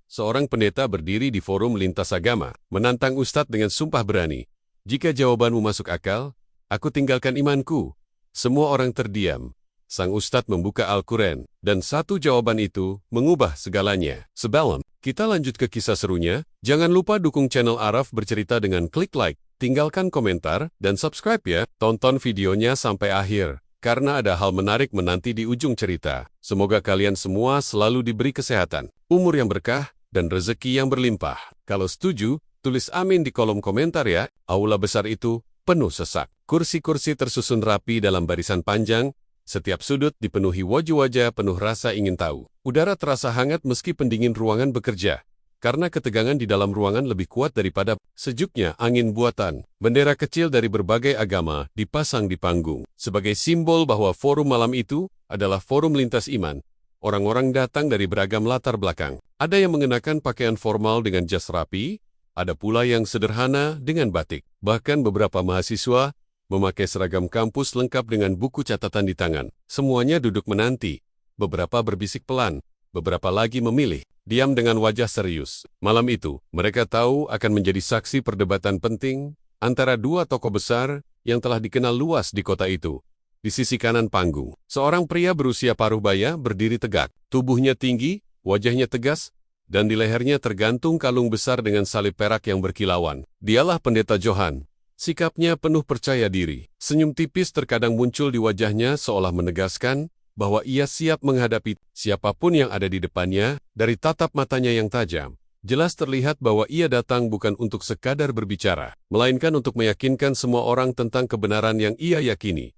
Seorang pendeta berdiri di forum lintas agama, menantang Ustadz dengan sumpah berani. Jika jawabanmu masuk akal, aku tinggalkan imanku. Semua orang terdiam. Sang Ustadz membuka Al-Quran, dan satu jawaban itu mengubah segalanya. Sebelum kita lanjut ke kisah serunya, jangan lupa dukung channel Araf Bercerita dengan klik like, tinggalkan komentar, dan subscribe ya. Tonton videonya sampai akhir, karena ada hal menarik menanti di ujung cerita. Semoga kalian semua selalu diberi kesehatan, umur yang berkah, dan rezeki yang berlimpah. Kalau setuju, tulis amin di kolom komentar ya. Aula besar itu penuh sesak. Kursi-kursi tersusun rapi dalam barisan panjang. Setiap sudut dipenuhi wajah-wajah penuh rasa ingin tahu. Udara terasa hangat meski pendingin ruangan bekerja. Karena ketegangan di dalam ruangan lebih kuat daripada sejuknya angin buatan. Bendera kecil dari berbagai agama dipasang di panggung. Sebagai simbol bahwa forum malam itu adalah forum lintas iman. Orang-orang datang dari beragam latar belakang. Ada yang mengenakan pakaian formal dengan jas rapi, ada pula yang sederhana dengan batik. Bahkan beberapa mahasiswa memakai seragam kampus lengkap dengan buku catatan di tangan. Semuanya duduk menanti. Beberapa berbisik pelan, beberapa lagi memilih diam dengan wajah serius. Malam itu, mereka tahu akan menjadi saksi perdebatan penting antara dua tokoh besar yang telah dikenal luas di kota itu. Di sisi kanan panggung, seorang pria berusia paruh baya berdiri tegak. Tubuhnya tinggi, wajahnya tegas, dan di lehernya tergantung kalung besar dengan salib perak yang berkilauan. Dialah Pendeta Johan. Sikapnya penuh percaya diri. Senyum tipis terkadang muncul di wajahnya seolah menegaskan bahwa ia siap menghadapi siapapun yang ada di depannya. Dari tatap matanya yang tajam, jelas terlihat bahwa ia datang bukan untuk sekadar berbicara, melainkan untuk meyakinkan semua orang tentang kebenaran yang ia yakini.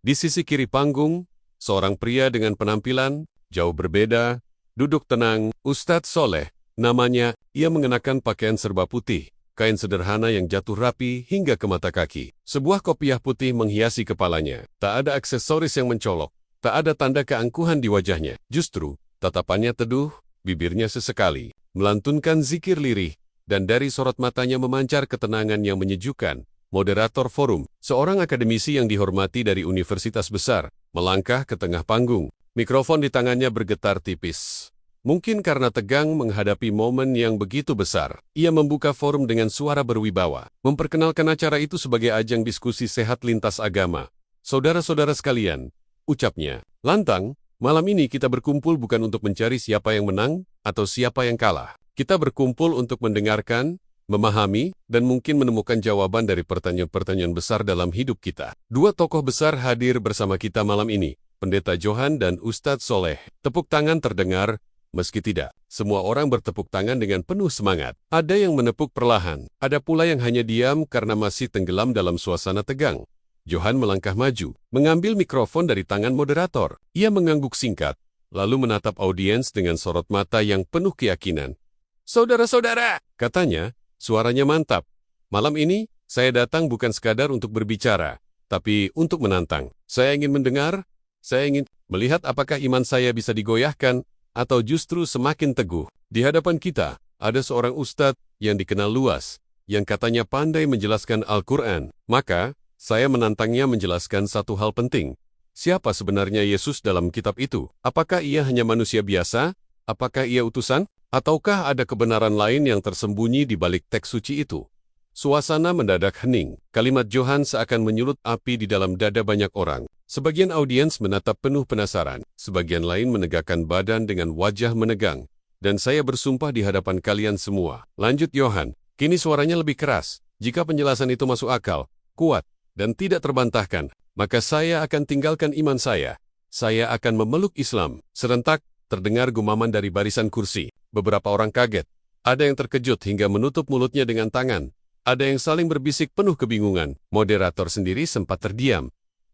Di sisi kiri panggung, seorang pria dengan penampilan jauh berbeda, duduk tenang, Ustadz Soleh. Namanya, ia mengenakan pakaian serba putih, kain sederhana yang jatuh rapi hingga ke mata kaki. Sebuah kopiah putih menghiasi kepalanya. Tak ada aksesoris yang mencolok, tak ada tanda keangkuhan di wajahnya. Justru, tatapannya teduh, bibirnya sesekali melantunkan zikir lirih, dan dari sorot matanya memancar ketenangan yang menyejukkan. Moderator forum, seorang akademisi yang dihormati dari universitas besar, melangkah ke tengah panggung. Mikrofon di tangannya bergetar tipis. Mungkin karena tegang menghadapi momen yang begitu besar, ia membuka forum dengan suara berwibawa, memperkenalkan acara itu sebagai ajang diskusi sehat lintas agama. Saudara-saudara sekalian, ucapnya, lantang, malam ini kita berkumpul bukan untuk mencari siapa yang menang atau siapa yang kalah. Kita berkumpul untuk mendengarkan, memahami, dan mungkin menemukan jawaban dari pertanyaan-pertanyaan besar dalam hidup kita. Dua tokoh besar hadir bersama kita malam ini, Pendeta Johan dan Ustadz Soleh. Tepuk tangan terdengar, meski tidak. Semua orang bertepuk tangan dengan penuh semangat. Ada yang menepuk perlahan, ada pula yang hanya diam karena masih tenggelam dalam suasana tegang. Johan melangkah maju, mengambil mikrofon dari tangan moderator. Ia mengangguk singkat, lalu menatap audiens dengan sorot mata yang penuh keyakinan. Saudara-saudara, katanya, suaranya mantap. Malam ini, saya datang bukan sekadar untuk berbicara, tapi untuk menantang. Saya ingin mendengar, saya ingin melihat apakah iman saya bisa digoyahkan, atau justru semakin teguh. Di hadapan kita, ada seorang ustadz yang dikenal luas, yang katanya pandai menjelaskan Al-Quran. Maka, saya menantangnya menjelaskan satu hal penting. Siapa sebenarnya Yesus dalam kitab itu? Apakah ia hanya manusia biasa? Apakah ia utusan? Ataukah ada kebenaran lain yang tersembunyi di balik teks suci itu? Suasana mendadak hening. Kalimat Johan seakan menyulut api di dalam dada banyak orang. Sebagian audiens menatap penuh penasaran. Sebagian lain menegakkan badan dengan wajah menegang. Dan saya bersumpah di hadapan kalian semua. Lanjut Johan. Kini suaranya lebih keras. Jika penjelasan itu masuk akal, kuat, dan tidak terbantahkan, maka saya akan tinggalkan iman saya. Saya akan memeluk Islam. Serentak, terdengar gumaman dari barisan kursi. Beberapa orang kaget. Ada yang terkejut hingga menutup mulutnya dengan tangan. Ada yang saling berbisik penuh kebingungan. Moderator sendiri sempat terdiam,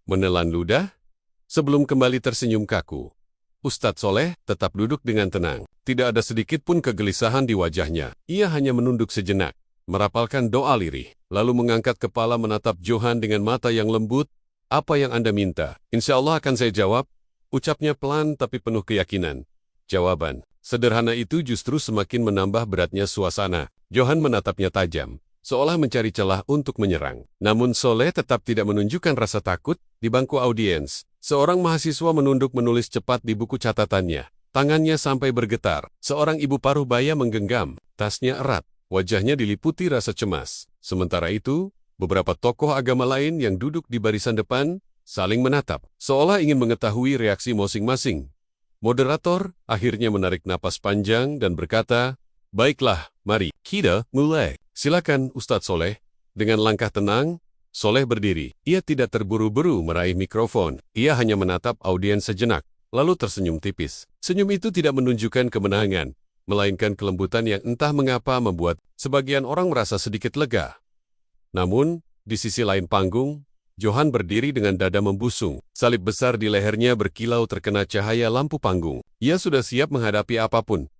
menelan ludah, sebelum kembali tersenyum kaku. Ustadz Soleh tetap duduk dengan tenang. Tidak ada sedikit pun kegelisahan di wajahnya. Ia hanya menunduk sejenak, merapalkan doa lirih, lalu mengangkat kepala menatap Johan dengan mata yang lembut. Apa yang Anda minta? Insya Allah akan saya jawab, ucapnya pelan tapi penuh keyakinan. Jawaban sederhana itu justru semakin menambah beratnya suasana. Johan menatapnya tajam, seolah mencari celah untuk menyerang. Namun Soleh tetap tidak menunjukkan rasa takut. Di bangku audiens, seorang mahasiswa menunduk menulis cepat di buku catatannya. tangannya sampai bergetar. Seorang ibu paruh baya menggenggam tasnya erat. Wajahnya diliputi rasa cemas. Sementara itu, beberapa tokoh agama lain yang duduk di barisan depan saling menatap, seolah ingin mengetahui reaksi masing-masing. Moderator akhirnya menarik napas panjang dan berkata, "Baiklah, mari kita mulai. Silakan Ustadz Soleh." Dengan langkah tenang, Soleh berdiri. Ia tidak terburu-buru meraih mikrofon. Ia hanya menatap audiens sejenak, lalu tersenyum tipis. Senyum itu tidak menunjukkan kemenangan, melainkan kelembutan yang entah mengapa membuat sebagian orang merasa sedikit lega. Namun, di sisi lain panggung, Johan berdiri dengan dada membusung. Salib besar di lehernya berkilau terkena cahaya lampu panggung. Ia sudah siap menghadapi apapun.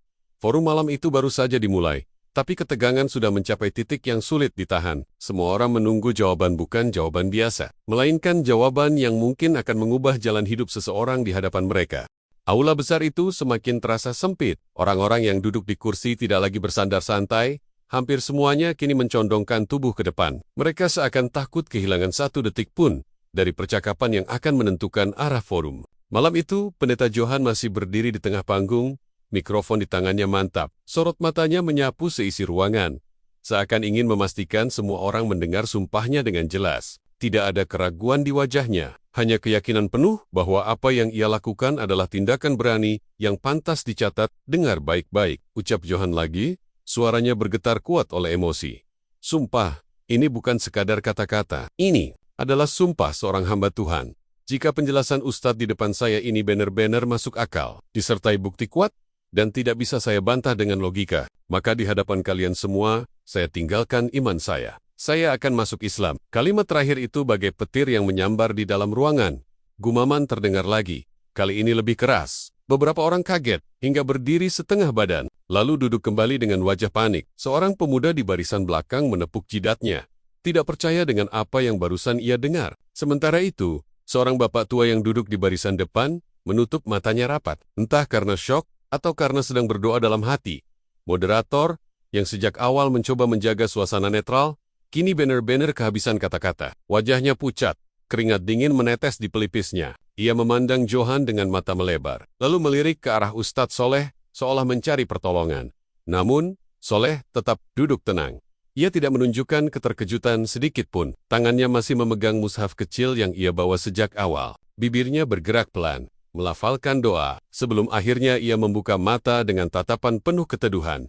Forum malam itu baru saja dimulai, tapi ketegangan sudah mencapai titik yang sulit ditahan. Semua orang menunggu jawaban bukan jawaban biasa, melainkan jawaban yang mungkin akan mengubah jalan hidup seseorang di hadapan mereka. Aula besar itu semakin terasa sempit. Orang-orang yang duduk di kursi tidak lagi bersandar santai. Hampir semuanya kini mencondongkan tubuh ke depan. Mereka seakan takut kehilangan satu detik pun dari percakapan yang akan menentukan arah forum. Malam itu, Pendeta Johan masih berdiri di tengah panggung. Mikrofon di tangannya mantap, sorot matanya menyapu seisi ruangan. Seakan ingin memastikan semua orang mendengar sumpahnya dengan jelas. Tidak ada keraguan di wajahnya, hanya keyakinan penuh bahwa apa yang ia lakukan adalah tindakan berani yang pantas dicatat. "Dengar baik-baik," ucap Johan lagi, suaranya bergetar kuat oleh emosi. "Sumpah, ini bukan sekadar kata-kata. Ini adalah sumpah seorang hamba Tuhan. Jika penjelasan Ustadz di depan saya ini benar-benar masuk akal, disertai bukti kuat, dan tidak bisa saya bantah dengan logika, maka di hadapan kalian semua, saya tinggalkan iman saya. Saya akan masuk Islam." Kalimat terakhir itu bagai petir yang menyambar di dalam ruangan. Gumaman terdengar lagi, kali ini lebih keras. Beberapa orang kaget, hingga berdiri setengah badan, lalu duduk kembali dengan wajah panik. Seorang pemuda di barisan belakang menepuk jidatnya, tidak percaya dengan apa yang barusan ia dengar. Sementara itu, seorang bapak tua yang duduk di barisan depan, menutup matanya rapat, entah karena syok, atau karena sedang berdoa dalam hati. Moderator, yang sejak awal mencoba menjaga suasana netral, kini benar-benar kehabisan kata-kata. Wajahnya pucat, keringat dingin menetes di pelipisnya. Ia memandang Johan dengan mata melebar, lalu melirik ke arah Ustadz Soleh, seolah mencari pertolongan. Namun, Soleh tetap duduk tenang. Ia tidak menunjukkan keterkejutan sedikit pun. Tangannya masih memegang mushaf kecil yang ia bawa sejak awal. Bibirnya bergerak pelan, melafalkan doa, sebelum akhirnya ia membuka mata dengan tatapan penuh keteduhan.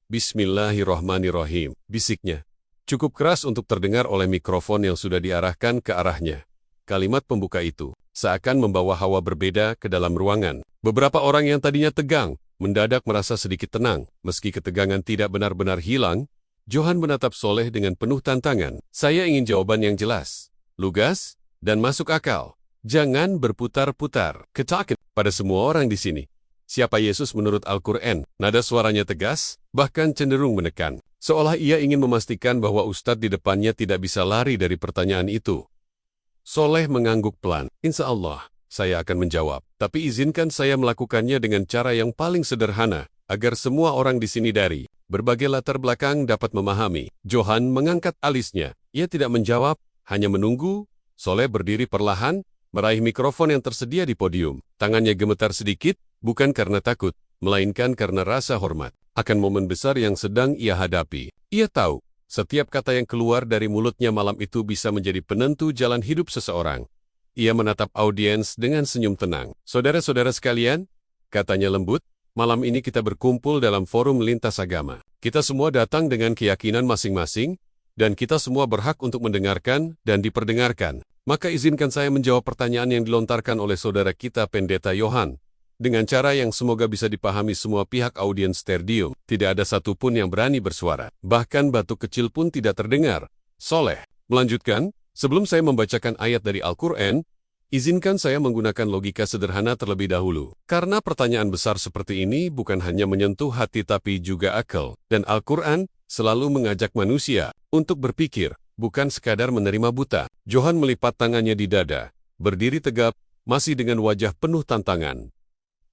"Bismillahirrahmanirrahim," bisiknya. Cukup keras untuk terdengar oleh mikrofon yang sudah diarahkan ke arahnya. Kalimat pembuka itu seakan membawa hawa berbeda ke dalam ruangan. Beberapa orang yang tadinya tegang, mendadak merasa sedikit tenang. Meski ketegangan tidak benar-benar hilang, Johan menatap Soleh dengan penuh tantangan. "Saya ingin jawaban yang jelas, lugas, dan masuk akal. Jangan berputar-putar." Ketakutan pada semua orang di sini. Siapa Yesus menurut Al-Quran? Nada suaranya tegas, bahkan cenderung menekan. Seolah ia ingin memastikan bahwa Ustadz di depannya tidak bisa lari dari pertanyaan itu. Soleh mengangguk pelan. "Insya Allah, saya akan menjawab. Tapi izinkan saya melakukannya dengan cara yang paling sederhana, agar semua orang di sini dari berbagai latar belakang dapat memahami." Johan mengangkat alisnya. Ia tidak menjawab, hanya menunggu. Soleh berdiri perlahan, meraih mikrofon yang tersedia di podium. Tangannya gemetar sedikit, bukan karena takut, melainkan karena rasa hormat akan momen besar yang sedang ia hadapi. Ia tahu, setiap kata yang keluar dari mulutnya malam itu bisa menjadi penentu jalan hidup seseorang. Ia menatap audiens dengan senyum tenang. "Saudara-saudara sekalian," katanya lembut, "malam ini kita berkumpul dalam forum lintas agama. Kita semua datang dengan keyakinan masing-masing, dan kita semua berhak untuk mendengarkan dan diperdengarkan. Maka izinkan saya menjawab pertanyaan yang dilontarkan oleh saudara kita Pendeta Johan, dengan cara yang semoga bisa dipahami semua pihak audiens Sterdium. Tidak ada satupun yang berani bersuara. Bahkan batuk kecil pun tidak terdengar." Soleh melanjutkan, "Sebelum saya membacakan ayat dari Al-Quran, izinkan saya menggunakan logika sederhana terlebih dahulu. Karena pertanyaan besar seperti ini bukan hanya menyentuh hati tapi juga akal. Dan Al-Quran selalu mengajak manusia untuk berpikir, bukan sekadar menerima buta." Johan melipat tangannya di dada, berdiri tegap, masih dengan wajah penuh tantangan.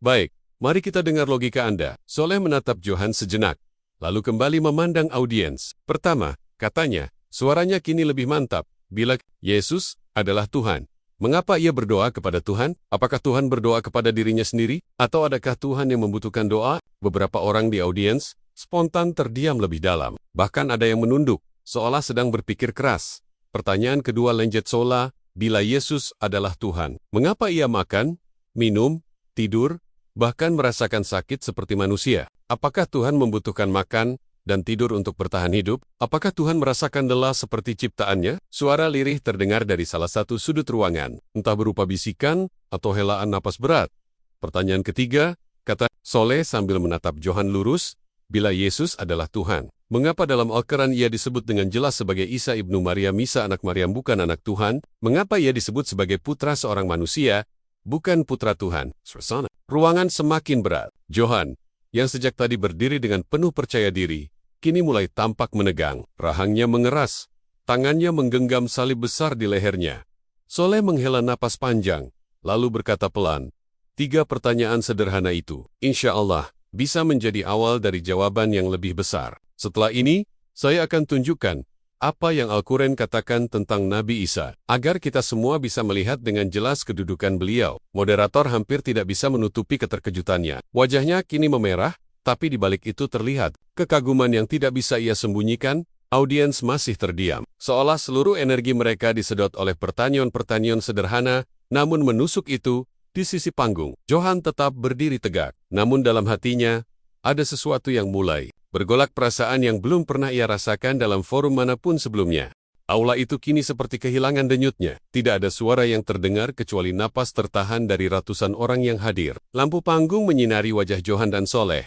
"Baik, mari kita dengar logika Anda." Soleh menatap Johan sejenak, lalu kembali memandang audiens. "Pertama," katanya, suaranya kini lebih mantap, "bila Yesus adalah Tuhan, Mengapa ia berdoa kepada Tuhan? Apakah Tuhan berdoa kepada dirinya sendiri? Atau adakah Tuhan yang membutuhkan doa? Beberapa orang di audiens spontan terdiam lebih dalam. Bahkan ada yang menunduk, seolah sedang berpikir keras. Pertanyaan kedua Lenjet Sola, bila Yesus adalah Tuhan, mengapa ia makan, minum, tidur, bahkan merasakan sakit seperti manusia? Apakah Tuhan membutuhkan makan dan tidur untuk bertahan hidup? Apakah Tuhan merasakan lelah seperti ciptaannya? Suara lirih terdengar dari salah satu sudut ruangan, entah berupa bisikan atau helaan napas berat. Pertanyaan ketiga, kata Soleh sambil menatap Johan lurus, bila Yesus adalah Tuhan, mengapa dalam Al-Quran ia disebut dengan jelas sebagai Isa ibnu Maryam? Isa anak Maryam bukan anak Tuhan. Mengapa ia disebut sebagai putra seorang manusia, bukan putra Tuhan? Suasana ruangan semakin berat. Johan, yang sejak tadi berdiri dengan penuh percaya diri, kini mulai tampak menegang. Rahangnya mengeras, tangannya menggenggam salib besar di lehernya. Soleh menghela napas panjang, lalu berkata pelan, 3 pertanyaan sederhana itu, insya Allah, bisa menjadi awal dari jawaban yang lebih besar. Setelah ini, saya akan tunjukkan apa yang Al-Quran katakan tentang Nabi Isa, agar kita semua bisa melihat dengan jelas kedudukan beliau. Moderator hampir tidak bisa menutupi keterkejutannya. Wajahnya kini memerah, tapi di balik itu terlihat kekaguman yang tidak bisa ia sembunyikan. Audiens masih terdiam, seolah seluruh energi mereka disedot oleh pertanyaan-pertanyaan sederhana, namun menusuk itu. Di sisi panggung, Johan tetap berdiri tegak, namun dalam hatinya, ada sesuatu yang mulai bergolak, perasaan yang belum pernah ia rasakan dalam forum manapun sebelumnya. Aula itu kini seperti kehilangan denyutnya. Tidak ada suara yang terdengar kecuali napas tertahan dari ratusan orang yang hadir. Lampu panggung menyinari wajah Johan dan Soleh,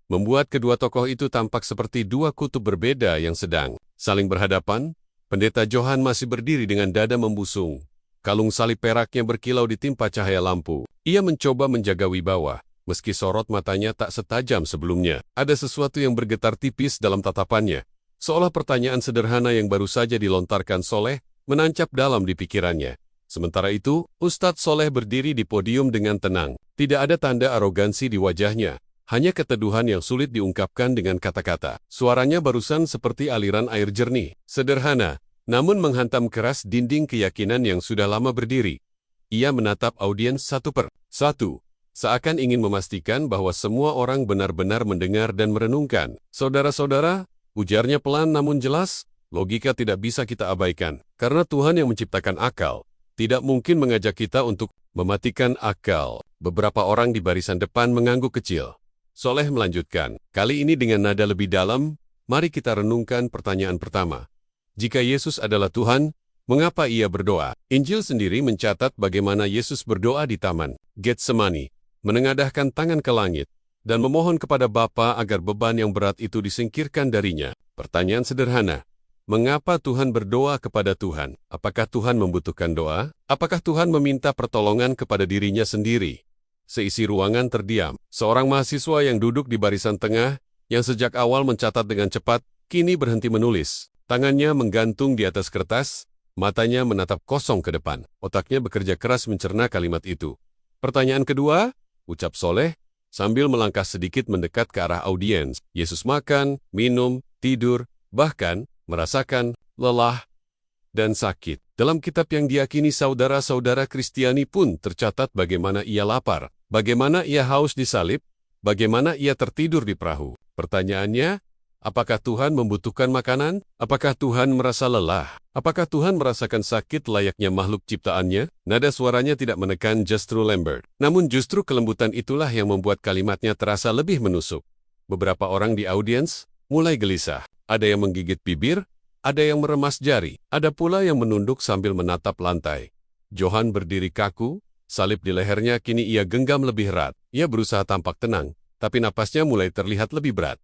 membuat kedua tokoh itu tampak seperti 2 kutub berbeda yang sedang saling berhadapan. Pendeta Johan masih berdiri dengan dada membusung. Kalung salib peraknya berkilau ditimpa cahaya lampu. Ia mencoba menjaga wibawa, meski sorot matanya tak setajam sebelumnya. Ada sesuatu yang bergetar tipis dalam tatapannya, seolah pertanyaan sederhana yang baru saja dilontarkan Soleh menancap dalam di pikirannya. Sementara itu, Ustadz Soleh berdiri di podium dengan tenang. Tidak ada tanda arogansi di wajahnya, hanya keteduhan yang sulit diungkapkan dengan kata-kata. Suaranya barusan seperti aliran air jernih, sederhana, namun menghantam keras dinding keyakinan yang sudah lama berdiri. Ia menatap audiens satu per satu, seakan ingin memastikan bahwa semua orang benar-benar mendengar dan merenungkan. Saudara-saudara, ujarnya pelan namun jelas, logika tidak bisa kita abaikan. Karena Tuhan yang menciptakan akal, tidak mungkin mengajak kita untuk mematikan akal. Beberapa orang di barisan depan mengangguk kecil. Soleh melanjutkan, kali ini dengan nada lebih dalam, mari kita renungkan pertanyaan pertama. Jika Yesus adalah Tuhan, mengapa ia berdoa? Injil sendiri mencatat bagaimana Yesus berdoa di Taman Getsemani, menengadahkan tangan ke langit, dan memohon kepada Bapa agar beban yang berat itu disingkirkan darinya. Pertanyaan sederhana, mengapa Tuhan berdoa kepada Tuhan? Apakah Tuhan membutuhkan doa? Apakah Tuhan meminta pertolongan kepada dirinya sendiri? Seisi ruangan terdiam. Seorang mahasiswa yang duduk di barisan tengah, yang sejak awal mencatat dengan cepat, kini berhenti menulis. Tangannya menggantung di atas kertas, matanya menatap kosong ke depan. Otaknya bekerja keras mencerna kalimat itu. Pertanyaan kedua, ucap Soleh, sambil melangkah sedikit mendekat ke arah audiens. Yesus makan, minum, tidur, bahkan merasakan lelah dan sakit. Dalam kitab yang diyakini saudara-saudara Kristiani pun tercatat bagaimana ia lapar, bagaimana ia haus di salib, bagaimana ia tertidur di perahu. Pertanyaannya, apakah Tuhan membutuhkan makanan? Apakah Tuhan merasa lelah? Apakah Tuhan merasakan sakit layaknya makhluk ciptaannya? Nada suaranya tidak menekan justru Lambert. Namun justru kelembutan itulah yang membuat kalimatnya terasa lebih menusuk. Beberapa orang di audiens mulai gelisah. Ada yang menggigit bibir, ada yang meremas jari, ada pula yang menunduk sambil menatap lantai. Johan berdiri kaku, salib di lehernya kini ia genggam lebih erat. Ia berusaha tampak tenang, tapi napasnya mulai terlihat lebih berat.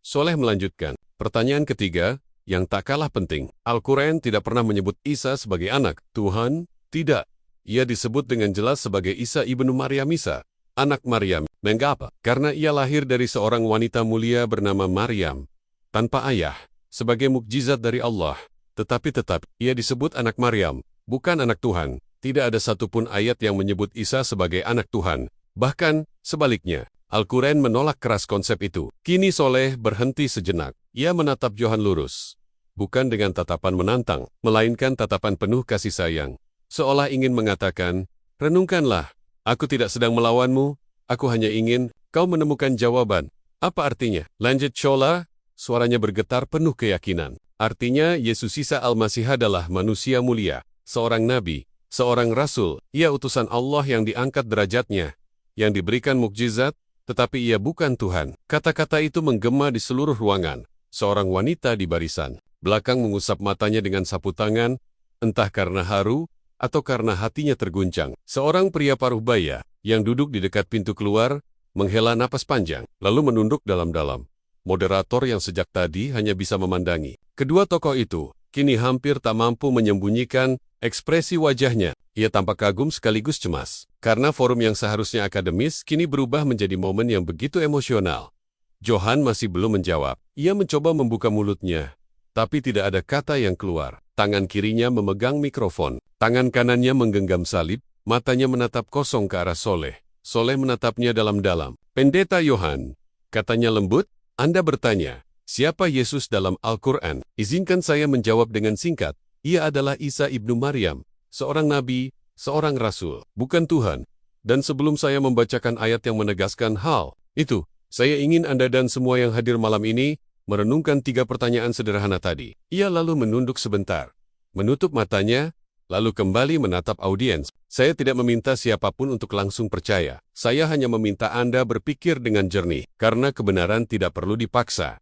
Soleh melanjutkan, pertanyaan ketiga, yang tak kalah penting. Al-Quran tidak pernah menyebut Isa sebagai anak Tuhan, tidak. Ia disebut dengan jelas sebagai Isa ibnu Maryam, Isa, anak Maryam. Mengapa? Karena ia lahir dari seorang wanita mulia bernama Maryam, tanpa ayah, sebagai mukjizat dari Allah. Tetapi tetap, ia disebut anak Maryam, bukan anak Tuhan. Tidak ada satupun ayat yang menyebut Isa sebagai anak Tuhan. Bahkan, sebaliknya. Al-Quran menolak keras konsep itu. Kini Soleh berhenti sejenak. Ia menatap Johan lurus. Bukan dengan tatapan menantang, melainkan tatapan penuh kasih sayang. seolah ingin mengatakan, renungkanlah, aku tidak sedang melawanmu, aku hanya ingin kau menemukan jawaban. Apa artinya? Lanjut Chola, suaranya bergetar penuh keyakinan. Artinya, Yesus Isa Al-Masih adalah manusia mulia, seorang nabi, seorang rasul, ia utusan Allah yang diangkat derajatnya, yang diberikan mukjizat, tetapi ia bukan Tuhan. Kata-kata itu menggema di seluruh ruangan. Seorang wanita di barisan belakang mengusap matanya dengan sapu tangan, entah karena haru atau karena hatinya terguncang. Seorang pria paruh baya yang duduk di dekat pintu keluar, menghela napas panjang, lalu menunduk dalam-dalam. Moderator yang sejak tadi hanya bisa memandangi. Kedua tokoh itu kini hampir tak mampu menyembunyikan ekspresi wajahnya. Ia tampak kagum sekaligus cemas. Karena forum yang seharusnya akademis kini berubah menjadi momen yang begitu emosional. Johan masih belum menjawab. Ia mencoba membuka mulutnya, tapi tidak ada kata yang keluar. Tangan kirinya memegang mikrofon. Tangan kanannya menggenggam salib, matanya menatap kosong ke arah Soleh. Soleh menatapnya dalam-dalam. Pendeta Johan, katanya lembut, Anda bertanya, siapa Yesus dalam Al-Quran? Izinkan saya menjawab dengan singkat. Ia adalah Isa ibnu Maryam, seorang nabi, seorang rasul, bukan Tuhan. Dan sebelum saya membacakan ayat yang menegaskan hal itu, saya ingin Anda dan semua yang hadir malam ini merenungkan 3 pertanyaan sederhana tadi. Ia lalu menunduk sebentar, menutup matanya, lalu kembali menatap audiens. Saya tidak meminta siapapun untuk langsung percaya. Saya hanya meminta Anda berpikir dengan jernih, karena kebenaran tidak perlu dipaksa.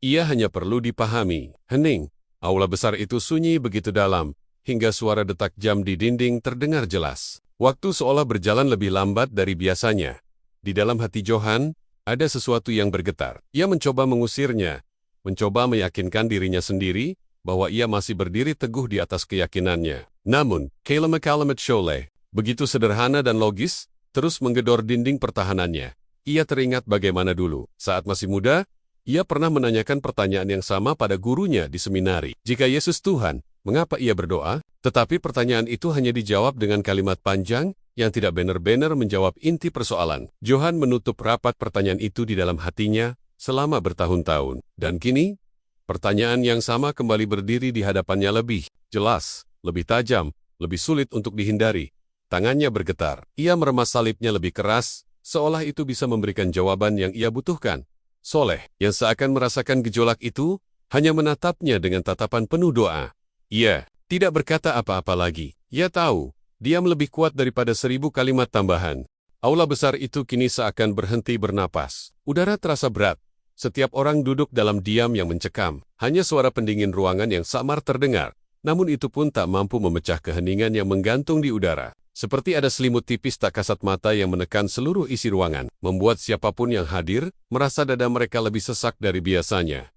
Ia hanya perlu dipahami. Hening. Aula besar itu sunyi begitu dalam, hingga suara detak jam di dinding terdengar jelas. Waktu seolah berjalan lebih lambat dari biasanya. Di dalam hati Johan, ada sesuatu yang bergetar. Ia mencoba mengusirnya, mencoba meyakinkan dirinya sendiri bahwa ia masih berdiri teguh di atas keyakinannya. Namun, kalimat Sholeh, begitu sederhana dan logis, terus menggedor dinding pertahanannya. Ia teringat bagaimana dulu, saat masih muda, ia pernah menanyakan pertanyaan yang sama pada gurunya di seminari. Jika Yesus Tuhan, mengapa ia berdoa? Tetapi pertanyaan itu hanya dijawab dengan kalimat panjang yang tidak benar-benar menjawab inti persoalan. Johan menutup rapat pertanyaan itu di dalam hatinya selama bertahun-tahun. Dan kini, pertanyaan yang sama kembali berdiri di hadapannya lebih jelas, lebih tajam, lebih sulit untuk dihindari. Tangannya bergetar. Ia meremas salibnya lebih keras, seolah itu bisa memberikan jawaban yang ia butuhkan. Soleh, yang seakan merasakan gejolak itu, hanya menatapnya dengan tatapan penuh doa. Ia tidak berkata apa-apa lagi. Ia tahu, diam lebih kuat daripada 1000 kalimat tambahan. Aula besar itu kini seakan berhenti bernapas. Udara terasa berat. Setiap orang duduk dalam diam yang mencekam. Hanya suara pendingin ruangan yang samar terdengar. Namun itu pun tak mampu memecah keheningan yang menggantung di udara. Seperti ada selimut tipis tak kasat mata yang menekan seluruh isi ruangan, membuat siapapun yang hadir merasa dada mereka lebih sesak dari biasanya.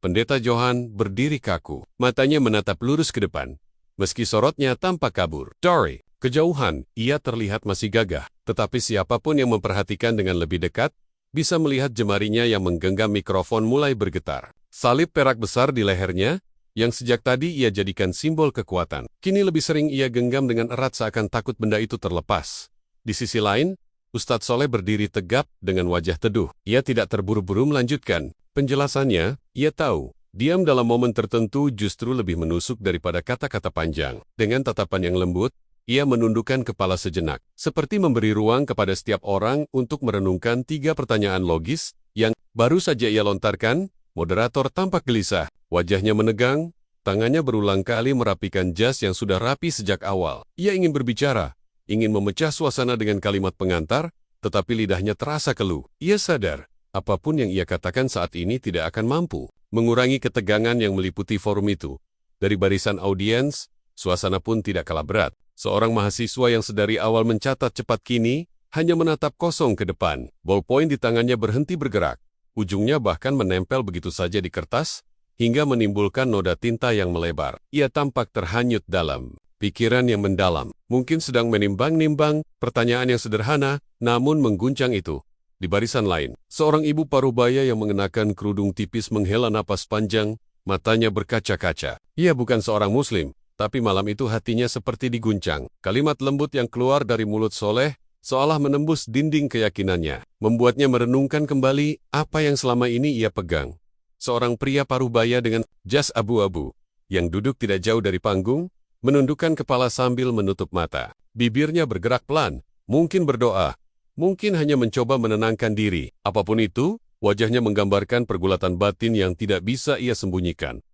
Pendeta Johan berdiri kaku, matanya menatap lurus ke depan, meski sorotnya tampak kabur. Dari kejauhan, ia terlihat masih gagah, tetapi siapapun yang memperhatikan dengan lebih dekat, bisa melihat jemarinya yang menggenggam mikrofon mulai bergetar. Salib perak besar di lehernya, yang sejak tadi ia jadikan simbol kekuatan, kini lebih sering ia genggam dengan erat seakan takut benda itu terlepas. Di sisi lain, Ustadz Soleh berdiri tegap dengan wajah teduh. Ia tidak terburu-buru melanjutkan penjelasannya. Ia tahu, diam dalam momen tertentu justru lebih menusuk daripada kata-kata panjang. Dengan tatapan yang lembut, ia menundukkan kepala sejenak, seperti memberi ruang kepada setiap orang untuk merenungkan 3 pertanyaan logis yang baru saja ia lontarkan. Moderator tampak gelisah, wajahnya menegang, tangannya berulang kali merapikan jas yang sudah rapi sejak awal. Ia ingin berbicara, ingin memecah suasana dengan kalimat pengantar, tetapi lidahnya terasa keluh. Ia sadar, apapun yang ia katakan saat ini tidak akan mampu mengurangi ketegangan yang meliputi forum itu. Dari barisan audiens, suasana pun tidak kalah berat. Seorang mahasiswa yang sedari awal mencatat cepat kini, hanya menatap kosong ke depan. Ballpoint di tangannya berhenti bergerak. Ujungnya bahkan menempel begitu saja di kertas, hingga menimbulkan noda tinta yang melebar. Ia tampak terhanyut dalam pikiran yang mendalam. Mungkin sedang menimbang-nimbang pertanyaan yang sederhana, namun mengguncang itu. Di barisan lain, seorang ibu parubaya yang mengenakan kerudung tipis menghela napas panjang, matanya berkaca-kaca. Ia bukan seorang muslim, tapi malam itu hatinya seperti diguncang. Kalimat lembut yang keluar dari mulut Soleh, seolah menembus dinding keyakinannya, membuatnya merenungkan kembali apa yang selama ini ia pegang. Seorang pria parubaya dengan jas abu-abu, yang duduk tidak jauh dari panggung, menundukkan kepala sambil menutup mata. Bibirnya bergerak pelan, mungkin berdoa, mungkin hanya mencoba menenangkan diri. Apapun itu, wajahnya menggambarkan pergulatan batin yang tidak bisa ia sembunyikan.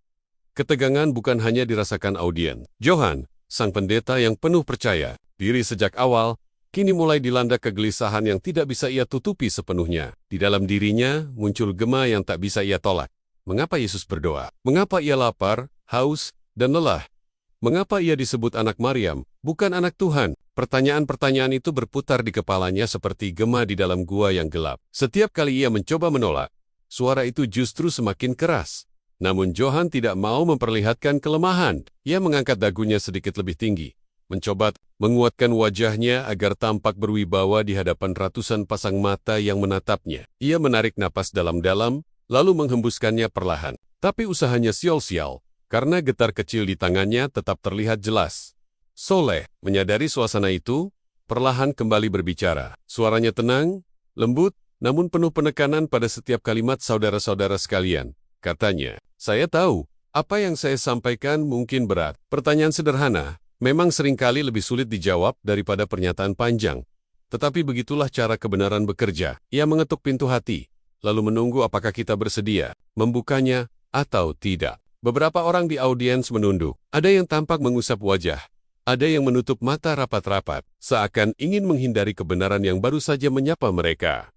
Ketegangan bukan hanya dirasakan audiens. Johann, sang pendeta yang penuh percaya diri sejak awal, kini mulai dilanda kegelisahan yang tidak bisa ia tutupi sepenuhnya. Di dalam dirinya muncul gema yang tak bisa ia tolak. Mengapa Yesus berdoa? Mengapa ia lapar, haus, dan lelah? Mengapa ia disebut anak Maryam, bukan anak Tuhan? Pertanyaan-pertanyaan itu berputar di kepalanya seperti gema di dalam gua yang gelap. Setiap kali ia mencoba menolak, suara itu justru semakin keras. Namun Johann tidak mau memperlihatkan kelemahan. Ia mengangkat dagunya sedikit lebih tinggi, mencoba menguatkan wajahnya agar tampak berwibawa di hadapan ratusan pasang mata yang menatapnya. Ia menarik napas dalam-dalam, lalu menghembuskannya perlahan. Tapi usahanya sial-sial, karena getar kecil di tangannya tetap terlihat jelas. Soleh, menyadari suasana itu, perlahan kembali berbicara. Suaranya tenang, lembut, namun penuh penekanan pada setiap kalimat. Saudara-saudara sekalian, katanya, saya tahu, apa yang saya sampaikan mungkin berat. Pertanyaan sederhana, memang seringkali lebih sulit dijawab daripada pernyataan panjang. Tetapi begitulah cara kebenaran bekerja. Ia mengetuk pintu hati, lalu menunggu apakah kita bersedia membukanya atau tidak. Beberapa orang di audiens menunduk. Ada yang tampak mengusap wajah. Ada yang menutup mata rapat-rapat, seakan ingin menghindari kebenaran yang baru saja menyapa mereka.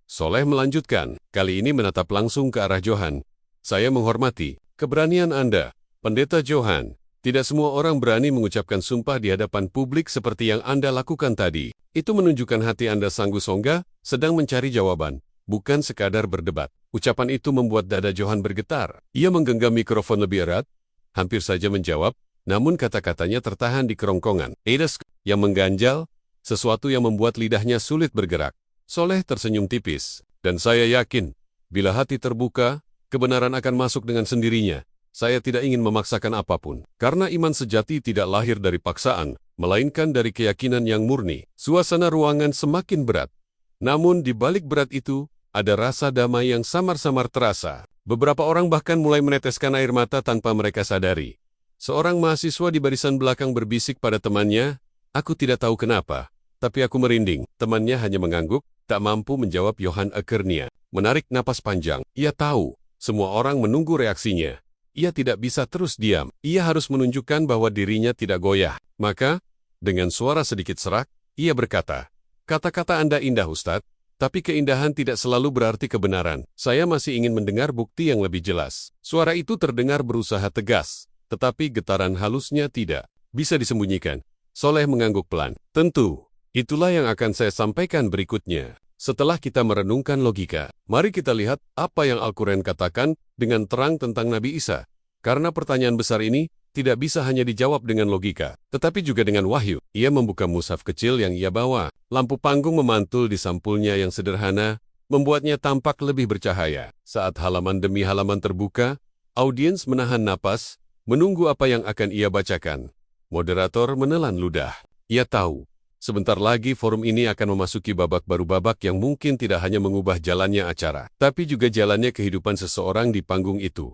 Soleh melanjutkan, kali ini menatap langsung ke arah Johann. Saya menghormati keberanian Anda, Pendeta Johann. Tidak semua orang berani mengucapkan sumpah di hadapan publik seperti yang Anda lakukan tadi. Itu menunjukkan hati Anda sanggup-songga, sedang mencari jawaban, bukan sekadar berdebat. Ucapan itu membuat dada Johann bergetar. Ia menggenggam mikrofon lebih erat, hampir saja menjawab, namun kata-katanya tertahan di kerongkongan. Edes yang mengganjal, sesuatu yang membuat lidahnya sulit bergerak. Soleh tersenyum tipis, dan saya yakin, bila hati terbuka, kebenaran akan masuk dengan sendirinya. Saya tidak ingin memaksakan apapun, karena iman sejati tidak lahir dari paksaan, melainkan dari keyakinan yang murni. Suasana ruangan semakin berat. Namun di balik berat itu, ada rasa damai yang samar-samar terasa. Beberapa orang bahkan mulai meneteskan air mata tanpa mereka sadari. Seorang mahasiswa di barisan belakang berbisik pada temannya, aku tidak tahu kenapa, tapi aku merinding. Temannya hanya mengangguk, tak mampu menjawab. Johann akhirnya menarik napas panjang. Ia tahu, semua orang menunggu reaksinya. Ia tidak bisa terus diam. Ia harus menunjukkan bahwa dirinya tidak goyah. Maka, dengan suara sedikit serak, ia berkata, kata-kata Anda indah, Ustadz. Tapi keindahan tidak selalu berarti kebenaran. Saya masih ingin mendengar bukti yang lebih jelas. Suara itu terdengar berusaha tegas, tetapi getaran halusnya tidak bisa disembunyikan. Soleh mengangguk pelan. Tentu, itulah yang akan saya sampaikan berikutnya. Setelah kita merenungkan logika, mari kita lihat apa yang Al-Quran katakan dengan terang tentang Nabi Isa. Karena pertanyaan besar ini tidak bisa hanya dijawab dengan logika, tetapi juga dengan wahyu. Ia membuka mushaf kecil yang ia bawa. Lampu panggung memantul di sampulnya yang sederhana, membuatnya tampak lebih bercahaya. Saat halaman demi halaman terbuka, audiens menahan napas, menunggu apa yang akan ia bacakan. Moderator menelan ludah. Ia tahu, sebentar lagi forum ini akan memasuki babak baru, babak yang mungkin tidak hanya mengubah jalannya acara, tapi juga jalannya kehidupan seseorang di panggung itu.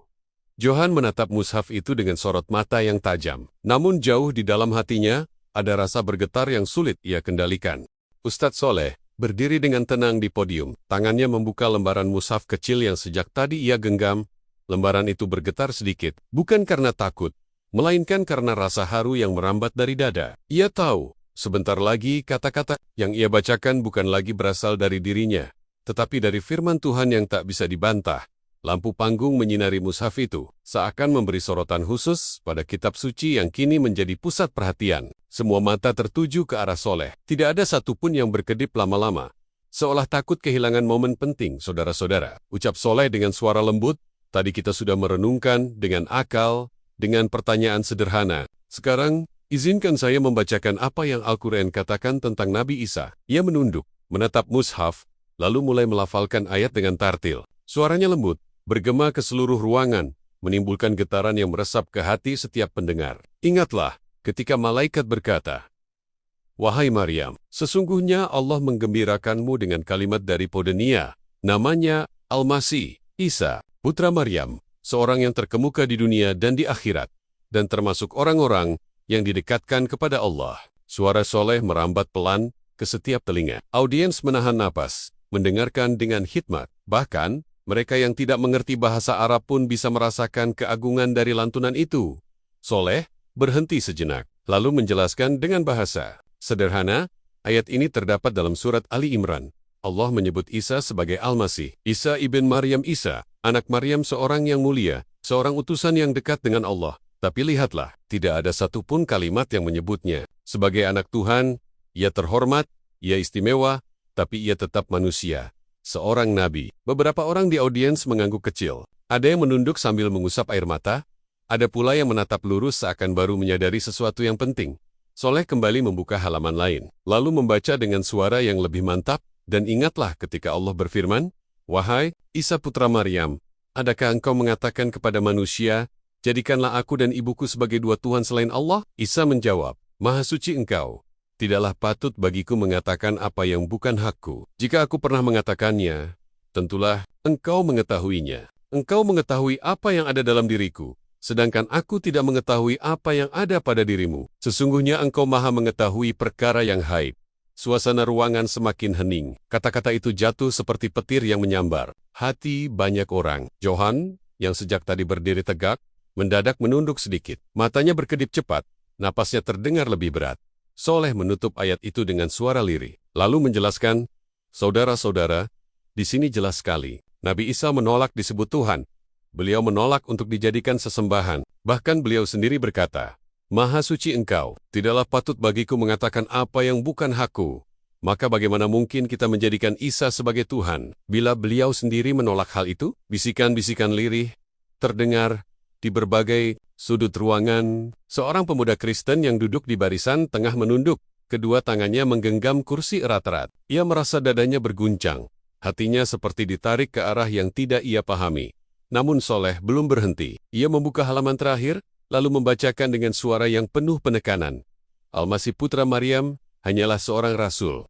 Johann menatap mushaf itu dengan sorot mata yang tajam. Namun jauh di dalam hatinya, ada rasa bergetar yang sulit ia kendalikan. Ustadz Soleh berdiri dengan tenang di podium. Tangannya membuka lembaran mushaf kecil yang sejak tadi ia genggam. Lembaran itu bergetar sedikit, bukan karena takut, melainkan karena rasa haru yang merambat dari dada. Ia tahu, sebentar lagi kata-kata yang ia bacakan bukan lagi berasal dari dirinya, tetapi dari firman Tuhan yang tak bisa dibantah. Lampu panggung menyinari mushaf itu, seakan memberi sorotan khusus pada kitab suci yang kini menjadi pusat perhatian. Semua mata tertuju ke arah Soleh. Tidak ada satupun yang berkedip lama-lama, seolah takut kehilangan momen penting. Saudara-saudara, ucap Soleh dengan suara lembut, tadi kita sudah merenungkan dengan akal, dengan pertanyaan sederhana. Sekarang, izinkan saya membacakan apa yang Al-Quran katakan tentang Nabi Isa. Ia menunduk, menatap mushaf, lalu mulai melafalkan ayat dengan tartil. Suaranya lembut, bergema ke seluruh ruangan, menimbulkan getaran yang meresap ke hati setiap pendengar. Ingatlah, ketika malaikat berkata, wahai Maryam, sesungguhnya Allah menggembirakanmu dengan kalimat dari Podenia, namanya Al-Masih, Isa, putra Maryam, seorang yang terkemuka di dunia dan di akhirat, dan termasuk orang-orang yang didekatkan kepada Allah. Suara soleh merambat pelan ke setiap telinga. Audiens menahan napas, mendengarkan dengan hikmat. Bahkan, mereka yang tidak mengerti bahasa Arab pun bisa merasakan keagungan dari lantunan itu. Soleh berhenti sejenak, lalu menjelaskan dengan bahasa sederhana. Ayat ini terdapat dalam surat Ali Imran. Allah menyebut Isa sebagai Al-Masih. Isa ibn Maryam. Isa, anak Maryam, seorang yang mulia, seorang utusan yang dekat dengan Allah. Tapi lihatlah, tidak ada satupun kalimat yang menyebutnya sebagai anak Tuhan. Ia terhormat, ia istimewa, tapi ia tetap manusia, seorang nabi. Beberapa orang di audiens mengangguk kecil. Ada yang menunduk sambil mengusap air mata. Ada pula yang menatap lurus seakan baru menyadari sesuatu yang penting. Soleh kembali membuka halaman lain, lalu membaca dengan suara yang lebih mantap. Dan ingatlah ketika Allah berfirman, "Wahai Isa putra Maryam, adakah engkau mengatakan kepada manusia, jadikanlah aku dan ibuku sebagai dua Tuhan selain Allah?" Isa menjawab, "Maha suci engkau. Tidaklah patut bagiku mengatakan apa yang bukan hakku. Jika aku pernah mengatakannya, tentulah engkau mengetahuinya. Engkau mengetahui apa yang ada dalam diriku, sedangkan aku tidak mengetahui apa yang ada pada dirimu. Sesungguhnya engkau maha mengetahui perkara yang gaib." Suasana ruangan semakin hening. Kata-kata itu jatuh seperti petir yang menyambar hati banyak orang. Johan, yang sejak tadi berdiri tegak, mendadak menunduk sedikit. Matanya berkedip cepat, napasnya terdengar lebih berat. Soleh menutup ayat itu dengan suara lirih, lalu menjelaskan, "Saudara-saudara, di sini jelas sekali. Nabi Isa menolak disebut Tuhan. Beliau menolak untuk dijadikan sesembahan. Bahkan beliau sendiri berkata, 'Maha suci engkau, tidaklah patut bagiku mengatakan apa yang bukan hakku.' Maka bagaimana mungkin kita menjadikan Isa sebagai Tuhan, bila beliau sendiri menolak hal itu?" Bisikan-bisikan lirih terdengar di berbagai sudut ruangan. Seorang pemuda Kristen yang duduk di barisan tengah menunduk, kedua tangannya menggenggam kursi erat-erat. Ia merasa dadanya berguncang, hatinya seperti ditarik ke arah yang tidak ia pahami. Namun Soleh belum berhenti. Ia membuka halaman terakhir, lalu membacakan dengan suara yang penuh penekanan. Al-Masih putra Maryam hanyalah seorang rasul.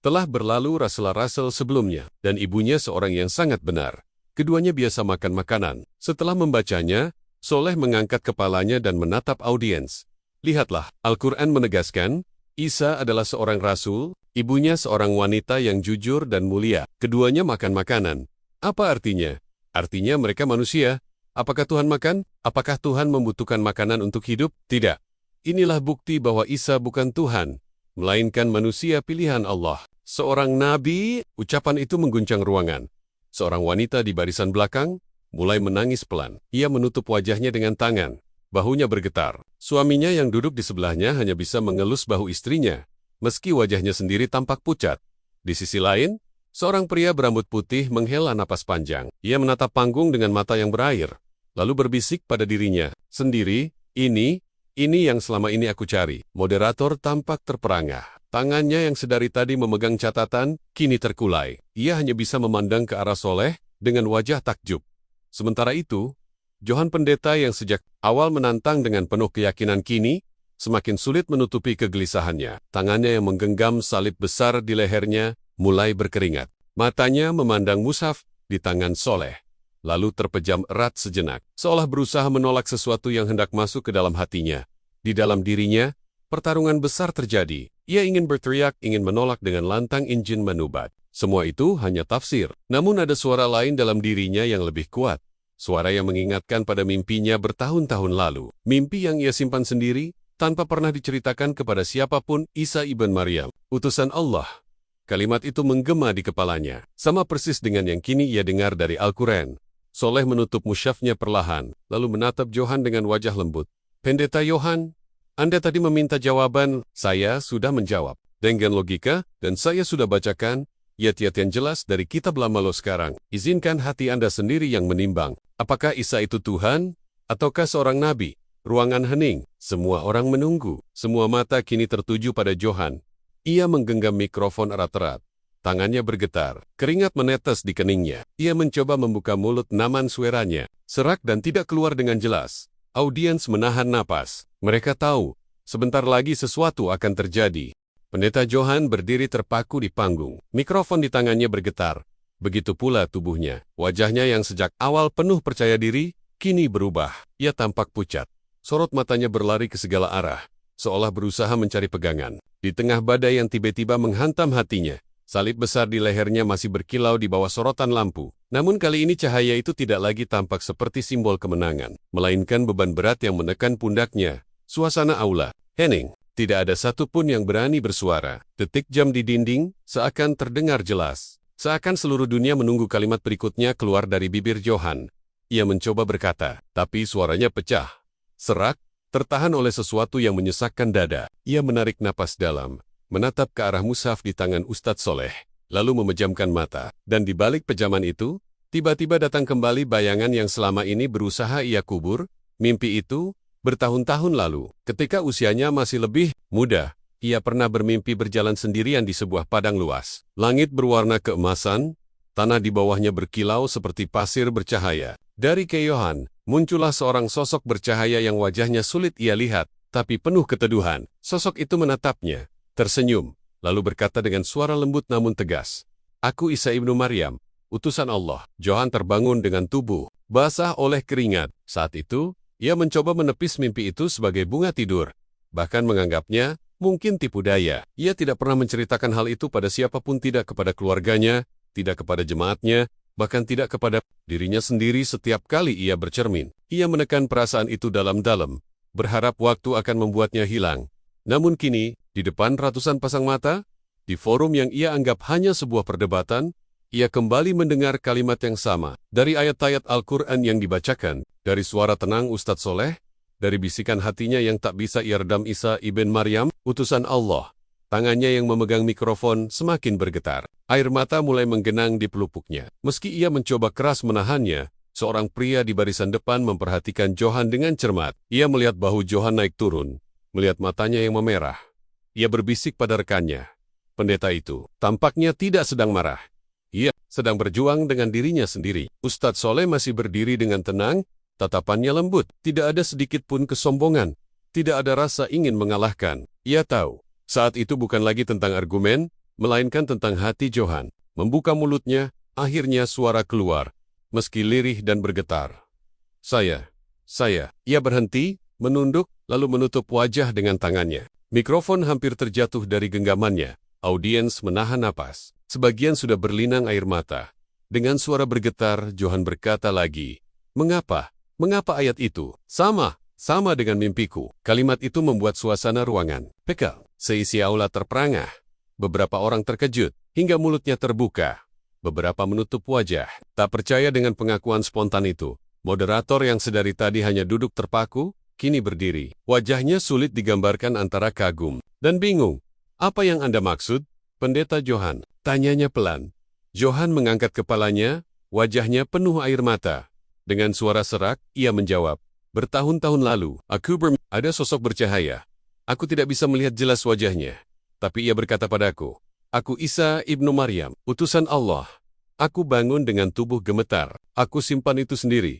Telah berlalu rasul-rasul sebelumnya, dan ibunya seorang yang sangat benar. Keduanya biasa makan makanan. Setelah membacanya, Soleh mengangkat kepalanya dan menatap audiens. Lihatlah, Al-Quran menegaskan, Isa adalah seorang rasul, ibunya seorang wanita yang jujur dan mulia. Keduanya makan makanan. Apa artinya? Artinya mereka manusia. Apakah Tuhan makan? Apakah Tuhan membutuhkan makanan untuk hidup? Tidak. Inilah bukti bahwa Isa bukan Tuhan, melainkan manusia pilihan Allah. Seorang nabi, ucapan itu mengguncang ruangan. Seorang wanita di barisan belakang mulai menangis pelan. Ia menutup wajahnya dengan tangan. Bahunya bergetar. Suaminya yang duduk di sebelahnya hanya bisa mengelus bahu istrinya, meski wajahnya sendiri tampak pucat. Di sisi lain, seorang pria berambut putih menghela napas panjang. Ia menatap panggung dengan mata yang berair, lalu berbisik pada dirinya sendiri, ini yang selama ini aku cari. Moderator tampak terperangah. Tangannya yang sedari tadi memegang catatan, kini terkulai. Ia hanya bisa memandang ke arah Soleh dengan wajah takjub. Sementara itu, Johan pendeta yang sejak awal menantang dengan penuh keyakinan kini, semakin sulit menutupi kegelisahannya. Tangannya yang menggenggam salib besar di lehernya mulai berkeringat. Matanya memandang mushaf di tangan Soleh, lalu terpejam erat sejenak, seolah berusaha menolak sesuatu yang hendak masuk ke dalam hatinya. Di dalam dirinya, pertarungan besar terjadi. Ia ingin berteriak, ingin menolak dengan lantang, ingin menubat. Semua itu hanya tafsir. Namun ada suara lain dalam dirinya yang lebih kuat. Suara yang mengingatkan pada mimpinya bertahun-tahun lalu. Mimpi yang ia simpan sendiri, tanpa pernah diceritakan kepada siapapun. Isa ibn Maryam, utusan Allah. Kalimat itu menggema di kepalanya, sama persis dengan yang kini ia dengar dari Al-Quran. Soleh menutup musyafnya perlahan, lalu menatap Johan dengan wajah lembut. "Pendeta Johan, Anda tadi meminta jawaban, saya sudah menjawab. Dengan logika, dan saya sudah bacakan, ayat-ayat yang jelas dari kitab lama lo sekarang. Izinkan hati Anda sendiri yang menimbang. Apakah Isa itu Tuhan, ataukah seorang nabi?" Ruangan hening, semua orang menunggu. Semua mata kini tertuju pada Johan. Ia menggenggam mikrofon erat-erat. Tangannya bergetar, keringat menetes di keningnya. Ia mencoba membuka mulut, namun suaranya serak dan tidak keluar dengan jelas. Audiens menahan napas. Mereka tahu, sebentar lagi sesuatu akan terjadi. Pendeta Johan berdiri terpaku di panggung. Mikrofon di tangannya bergetar. Begitu pula tubuhnya. Wajahnya yang sejak awal penuh percaya diri, kini berubah. Ia tampak pucat. Sorot matanya berlari ke segala arah, seolah berusaha mencari pegangan. Di tengah badai yang tiba-tiba menghantam hatinya, salib besar di lehernya masih berkilau di bawah sorotan lampu. Namun kali ini cahaya itu tidak lagi tampak seperti simbol kemenangan, melainkan beban berat yang menekan pundaknya. Suasana aula hening. Tidak ada satupun yang berani bersuara. Detik jam di dinding seakan terdengar jelas. Seakan seluruh dunia menunggu kalimat berikutnya keluar dari bibir Johan. Ia mencoba berkata, tapi suaranya pecah. Serak, tertahan oleh sesuatu yang menyesakkan dada. Ia menarik napas dalam, menatap ke arah mushaf di tangan Ustadz Soleh, lalu memejamkan mata. Dan di balik pejaman itu, tiba-tiba datang kembali bayangan yang selama ini berusaha ia kubur. Mimpi itu, bertahun-tahun lalu, ketika usianya masih lebih muda, ia pernah bermimpi berjalan sendirian di sebuah padang luas. Langit berwarna keemasan, tanah di bawahnya berkilau seperti pasir bercahaya. Dari keyohan, muncullah seorang sosok bercahaya yang wajahnya sulit ia lihat, tapi penuh keteduhan. Sosok itu menatapnya, tersenyum, lalu berkata dengan suara lembut namun tegas, "Aku Isa ibnu Maryam, utusan Allah." Johan terbangun dengan tubuh basah oleh keringat. Saat itu, ia mencoba menepis mimpi itu sebagai bunga tidur, bahkan menganggapnya mungkin tipu daya. Ia tidak pernah menceritakan hal itu pada siapapun, tidak kepada keluarganya, tidak kepada jemaatnya, bahkan tidak kepada dirinya sendiri. Setiap kali ia bercermin, ia menekan perasaan itu dalam-dalam, berharap waktu akan membuatnya hilang. Namun kini, di depan ratusan pasang mata, di forum yang ia anggap hanya sebuah perdebatan, ia kembali mendengar kalimat yang sama. Dari ayat-ayat Al-Quran yang dibacakan, dari suara tenang Ustadz Soleh, dari bisikan hatinya yang tak bisa ia redam Isa ibn Maryam, utusan Allah. Tangannya yang memegang mikrofon semakin bergetar. Air mata mulai menggenang di pelupuknya. Meski ia mencoba keras menahannya, seorang pria di barisan depan memperhatikan Johan dengan cermat. Ia melihat bahu Johan naik turun, melihat matanya yang memerah. Ia berbisik pada rekannya. Pendeta itu tampaknya tidak sedang marah. Ia sedang berjuang dengan dirinya sendiri. Ustadz Soleh masih berdiri dengan tenang, tatapannya lembut. Tidak ada sedikit pun kesombongan. Tidak ada rasa ingin mengalahkan. Ia tahu, saat itu bukan lagi tentang argumen, melainkan tentang hati Johan. Membuka mulutnya, akhirnya suara keluar, meski lirih dan bergetar. Saya. Ia berhenti, menunduk, lalu menutup wajah dengan tangannya. Mikrofon hampir terjatuh dari genggamannya. Audiens menahan napas. Sebagian sudah berlinang air mata. Dengan suara bergetar, Johan berkata lagi, "Mengapa? Mengapa ayat itu? Sama dengan mimpiku." Kalimat itu membuat suasana ruangan pekal. Seisi aula terperangah. Beberapa orang terkejut, hingga mulutnya terbuka. Beberapa menutup wajah, tak percaya dengan pengakuan spontan itu. Moderator yang sedari tadi hanya duduk terpaku, kini berdiri. Wajahnya sulit digambarkan antara kagum dan bingung. "Apa yang Anda maksud, Pendeta Johan?" tanyanya pelan. Johan mengangkat kepalanya, wajahnya penuh air mata. Dengan suara serak, ia menjawab, "Bertahun-tahun lalu, ada sosok bercahaya. Aku tidak bisa melihat jelas wajahnya. Tapi ia berkata padaku, 'Aku Isa ibnu Maryam, utusan Allah.' Aku bangun dengan tubuh gemetar. Aku simpan itu sendiri.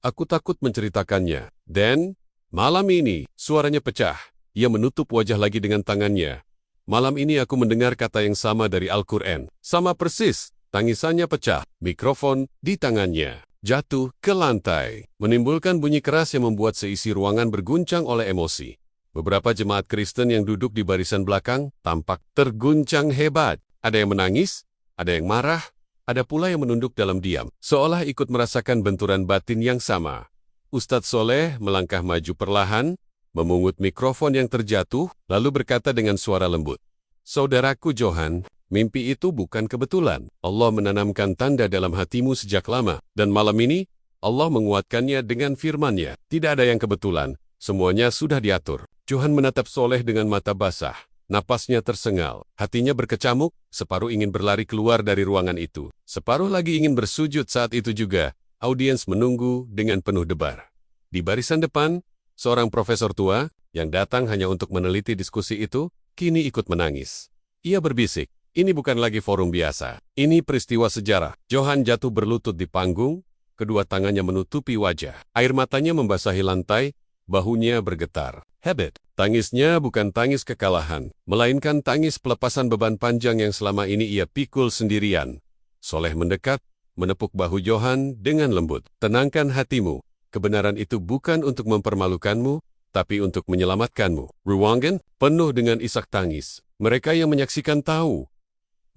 Aku takut menceritakannya. Dan malam ini, suaranya pecah. Ia menutup wajah lagi dengan tangannya. Malam ini aku mendengar kata yang sama dari Al-Quran. Sama persis, tangisannya pecah. Mikrofon di tangannya jatuh ke lantai, menimbulkan bunyi keras yang membuat seisi ruangan berguncang oleh emosi. Beberapa jemaat Kristen yang duduk di barisan belakang tampak terguncang hebat. Ada yang menangis, ada yang marah, ada pula yang menunduk dalam diam, seolah ikut merasakan benturan batin yang sama. Ustadz Soleh melangkah maju perlahan, memungut mikrofon yang terjatuh, lalu berkata dengan suara lembut, "Saudaraku Johan, mimpi itu bukan kebetulan. Allah menanamkan tanda dalam hatimu sejak lama, dan malam ini, Allah menguatkannya dengan firman-Nya. Tidak ada yang kebetulan, semuanya sudah diatur." Johan menatap Soleh dengan mata basah. Napasnya tersengal, hatinya berkecamuk, separuh ingin berlari keluar dari ruangan itu. Separuh lagi ingin bersujud. Saat itu juga, audiens menunggu dengan penuh debar. Di barisan depan, seorang profesor tua, yang datang hanya untuk meneliti diskusi itu, kini ikut menangis. Ia berbisik, "Ini bukan lagi forum biasa. Ini peristiwa sejarah." Johan jatuh berlutut di panggung, kedua tangannya menutupi wajah. Air matanya membasahi lantai, bahunya bergetar. Hebat. Tangisnya bukan tangis kekalahan, melainkan tangis pelepasan beban panjang yang selama ini ia pikul sendirian. Soleh mendekat, menepuk bahu Johan dengan lembut. "Tenangkan hatimu. kebenaran itu bukan untuk mempermalukanmu, tapi untuk menyelamatkanmu. Ruangan penuh dengan isak tangis. Mereka yang menyaksikan tahu.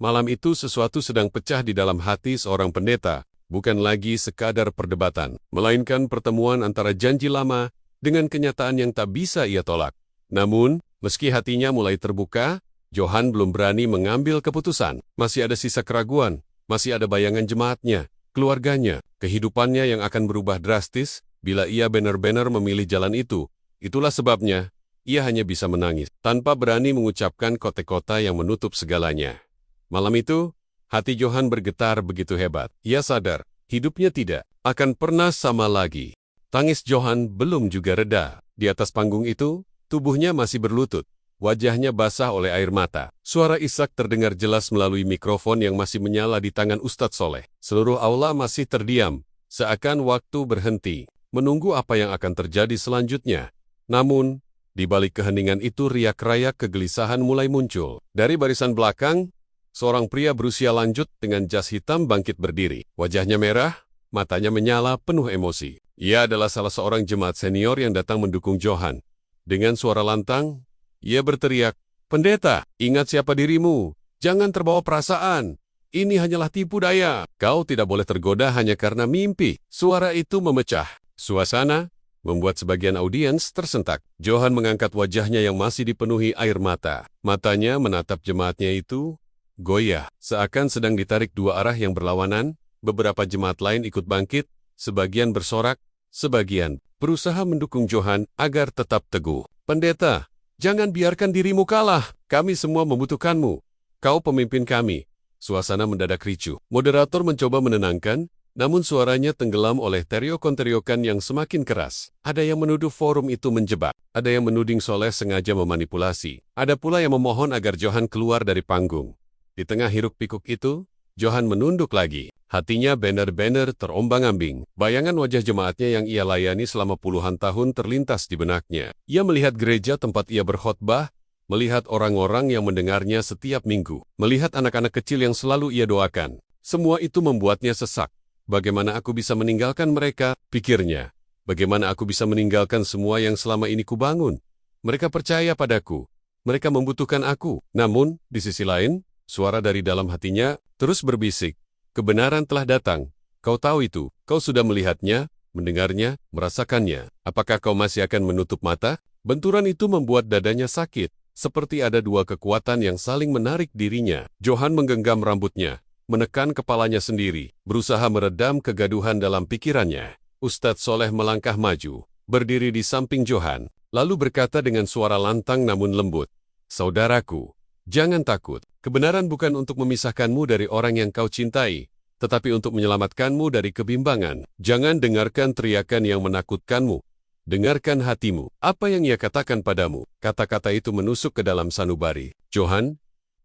Malam itu sesuatu sedang pecah di dalam hati seorang pendeta, bukan lagi sekadar perdebatan, melainkan pertemuan antara janji lama dengan kenyataan yang tak bisa ia tolak. Namun, meski hatinya mulai terbuka, Johan belum berani mengambil keputusan. Masih ada sisa keraguan, masih ada bayangan jemaatnya, keluarganya, kehidupannya yang akan berubah drastis bila ia benar-benar memilih jalan itu. Itulah sebabnya, ia hanya bisa menangis, tanpa berani mengucapkan kota-kota yang menutup segalanya. Malam itu, hati Johan bergetar begitu hebat. Ia sadar, hidupnya tidak akan pernah sama lagi. Tangis Johan belum juga reda. Di atas panggung itu, tubuhnya masih berlutut. Wajahnya basah oleh air mata. Suara Ishak terdengar jelas melalui mikrofon yang masih menyala di tangan Ustadz Soleh. Seluruh aula masih terdiam, seakan waktu berhenti, menunggu apa yang akan terjadi selanjutnya. Namun, di balik keheningan itu riak-rayak kegelisahan mulai muncul. Dari barisan belakang, seorang pria berusia lanjut dengan jas hitam bangkit berdiri. Wajahnya merah, matanya menyala penuh emosi. Ia adalah salah seorang jemaat senior yang datang mendukung Johan. Dengan suara lantang, ia berteriak, "Pendeta, ingat siapa dirimu. Jangan terbawa perasaan. Ini hanyalah tipu daya. Kau tidak boleh tergoda hanya karena mimpi." Suara itu memecah suasana, membuat sebagian audiens tersentak. Johan mengangkat wajahnya yang masih dipenuhi air mata. Matanya menatap jemaatnya itu, goyah, seakan sedang ditarik dua arah yang berlawanan. Beberapa jemaat lain ikut bangkit, sebagian bersorak, sebagian berusaha mendukung Johan agar tetap teguh. "Pendeta, jangan biarkan dirimu kalah. Kami semua membutuhkanmu. Kau pemimpin kami." Suasana mendadak ricuh. Moderator mencoba menenangkan, namun suaranya tenggelam oleh teriakan-teriakan yang semakin keras. Ada yang menuduh forum itu menjebak. Ada yang menuding Soleh sengaja memanipulasi. Ada pula yang memohon agar Johan keluar dari panggung. Di tengah hiruk-pikuk itu, Johan menunduk lagi. Hatinya benar-benar terombang-ambing. Bayangan wajah jemaatnya yang ia layani selama puluhan tahun terlintas di benaknya. Ia melihat gereja tempat ia berkhotbah, melihat orang-orang yang mendengarnya setiap minggu, melihat anak-anak kecil yang selalu ia doakan. Semua itu membuatnya sesak. Bagaimana aku bisa meninggalkan mereka, pikirnya. Bagaimana aku bisa meninggalkan semua yang selama ini kubangun? Mereka percaya padaku. Mereka membutuhkan aku. Namun, di sisi lain, suara dari dalam hatinya terus berbisik. Kebenaran telah datang. Kau tahu itu. Kau sudah melihatnya, mendengarnya, merasakannya. Apakah kau masih akan menutup mata? Benturan itu membuat dadanya sakit. Seperti ada dua kekuatan yang saling menarik dirinya. Johan menggenggam rambutnya, menekan kepalanya sendiri, berusaha meredam kegaduhan dalam pikirannya. Ustadz Soleh melangkah maju, berdiri di samping Johan, lalu berkata dengan suara lantang namun lembut, "Saudaraku, jangan takut. Kebenaran bukan untuk memisahkanmu dari orang yang kau cintai, tetapi untuk menyelamatkanmu dari kebimbangan. Jangan dengarkan teriakan yang menakutkanmu. Dengarkan hatimu. Apa yang ia katakan padamu?" Kata-kata itu menusuk ke dalam sanubari Johan.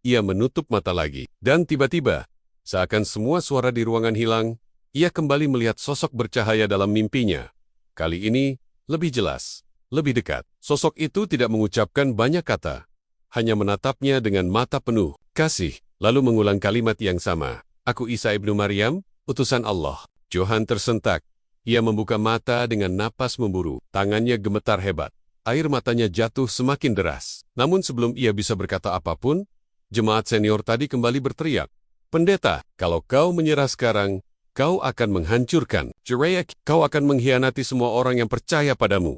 Ia menutup mata lagi, dan tiba-tiba, seakan semua suara di ruangan hilang, ia kembali melihat sosok bercahaya dalam mimpinya. Kali ini, lebih jelas, lebih dekat. Sosok itu tidak mengucapkan banyak kata, hanya menatapnya dengan mata penuh kasih, lalu mengulang kalimat yang sama. "Aku Isa ibnu Maryam, utusan Allah." Johan tersentak. Ia membuka mata dengan napas memburu. Tangannya gemetar hebat. Air matanya jatuh semakin deras. Namun sebelum ia bisa berkata apapun, jemaat senior tadi kembali berteriak, "Pendeta, kalau kau menyerah sekarang, kau akan menghancurkan Jeriach, kau akan mengkhianati semua orang yang percaya padamu."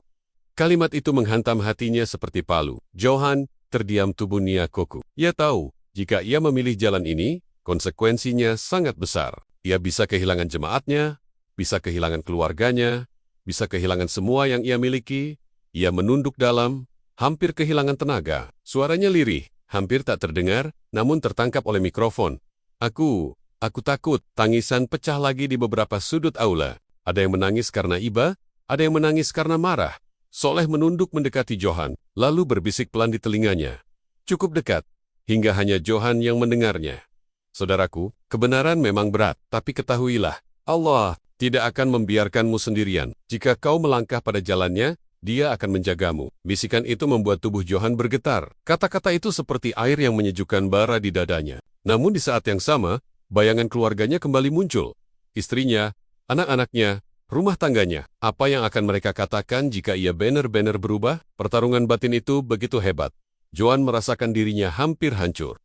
Kalimat itu menghantam hatinya seperti palu. Johan terdiam tubuhnya kaku. Ia tahu, jika ia memilih jalan ini, konsekuensinya sangat besar. Ia bisa kehilangan jemaatnya, bisa kehilangan keluarganya, bisa kehilangan semua yang ia miliki. Ia menunduk dalam, hampir kehilangan tenaga. Suaranya lirih, hampir tak terdengar, namun tertangkap oleh mikrofon. Aku takut." Tangisan pecah lagi di beberapa sudut aula. Ada yang menangis karena iba, ada yang menangis karena marah. Soleh menunduk mendekati Johan, lalu berbisik pelan di telinganya. Cukup dekat, hingga hanya Johan yang mendengarnya. "Saudaraku, kebenaran memang berat, tapi ketahuilah, Allah tidak akan membiarkanmu sendirian. Jika kau melangkah pada jalannya, Dia akan menjagamu." Bisikan itu membuat tubuh Johan bergetar. Kata-kata itu seperti air yang menyejukkan bara di dadanya. Namun di saat yang sama, bayangan keluarganya kembali muncul. Istrinya, anak-anaknya, Rumah tangganya, apa yang akan mereka katakan jika ia benar-benar berubah? Pertarungan batin itu begitu hebat. Johan merasakan dirinya hampir hancur.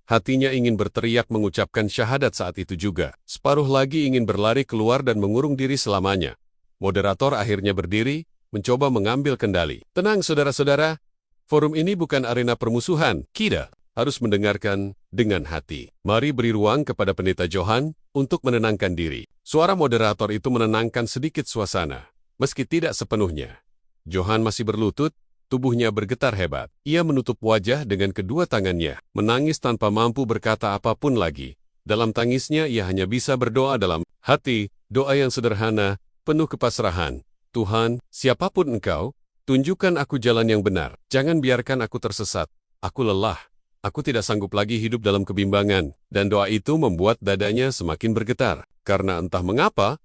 Hatinya ingin berteriak mengucapkan syahadat saat itu juga. Separuh lagi ingin berlari keluar dan mengurung diri selamanya. Moderator akhirnya berdiri, mencoba mengambil kendali. Tenang saudara-saudara, forum ini bukan arena permusuhan. Kita harus mendengarkan dengan hati. Mari beri ruang kepada Pendeta Johan untuk menenangkan diri. Suara moderator itu menenangkan sedikit suasana, meski tidak sepenuhnya. Johan masih berlutut, tubuhnya bergetar hebat. Ia menutup wajah dengan kedua tangannya, menangis tanpa mampu berkata apapun lagi. Dalam tangisnya ia hanya bisa berdoa dalam hati, doa yang sederhana, penuh kepasrahan. Tuhan, siapapun Engkau, tunjukkan aku jalan yang benar. Jangan biarkan aku tersesat. Aku lelah. Aku tidak sanggup lagi hidup dalam kebimbangan. Dan doa itu membuat dadanya semakin bergetar. Karena entah mengapa,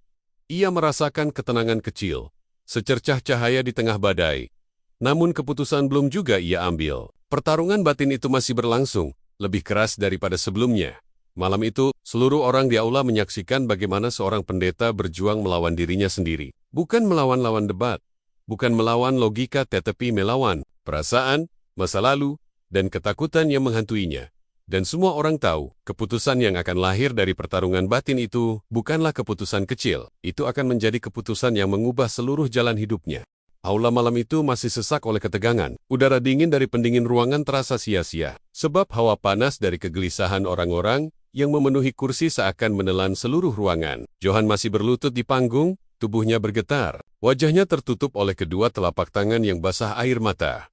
ia merasakan ketenangan kecil, secercah cahaya di tengah badai. Namun keputusan belum juga ia ambil. Pertarungan batin itu masih berlangsung, lebih keras daripada sebelumnya. Malam itu, seluruh orang di aula menyaksikan bagaimana seorang pendeta berjuang melawan dirinya sendiri. Bukan melawan lawan debat, bukan melawan logika tetapi melawan perasaan, masa lalu, dan ketakutan yang menghantuinya. Dan semua orang tahu, keputusan yang akan lahir dari pertarungan batin itu bukanlah keputusan kecil. Itu akan menjadi keputusan yang mengubah seluruh jalan hidupnya. Aula malam itu masih sesak oleh ketegangan. Udara dingin dari pendingin ruangan terasa sia-sia. Sebab hawa panas dari kegelisahan orang-orang yang memenuhi kursi seakan menelan seluruh ruangan. Johan masih berlutut di panggung, tubuhnya bergetar. Wajahnya tertutup oleh kedua telapak tangan yang basah air mata.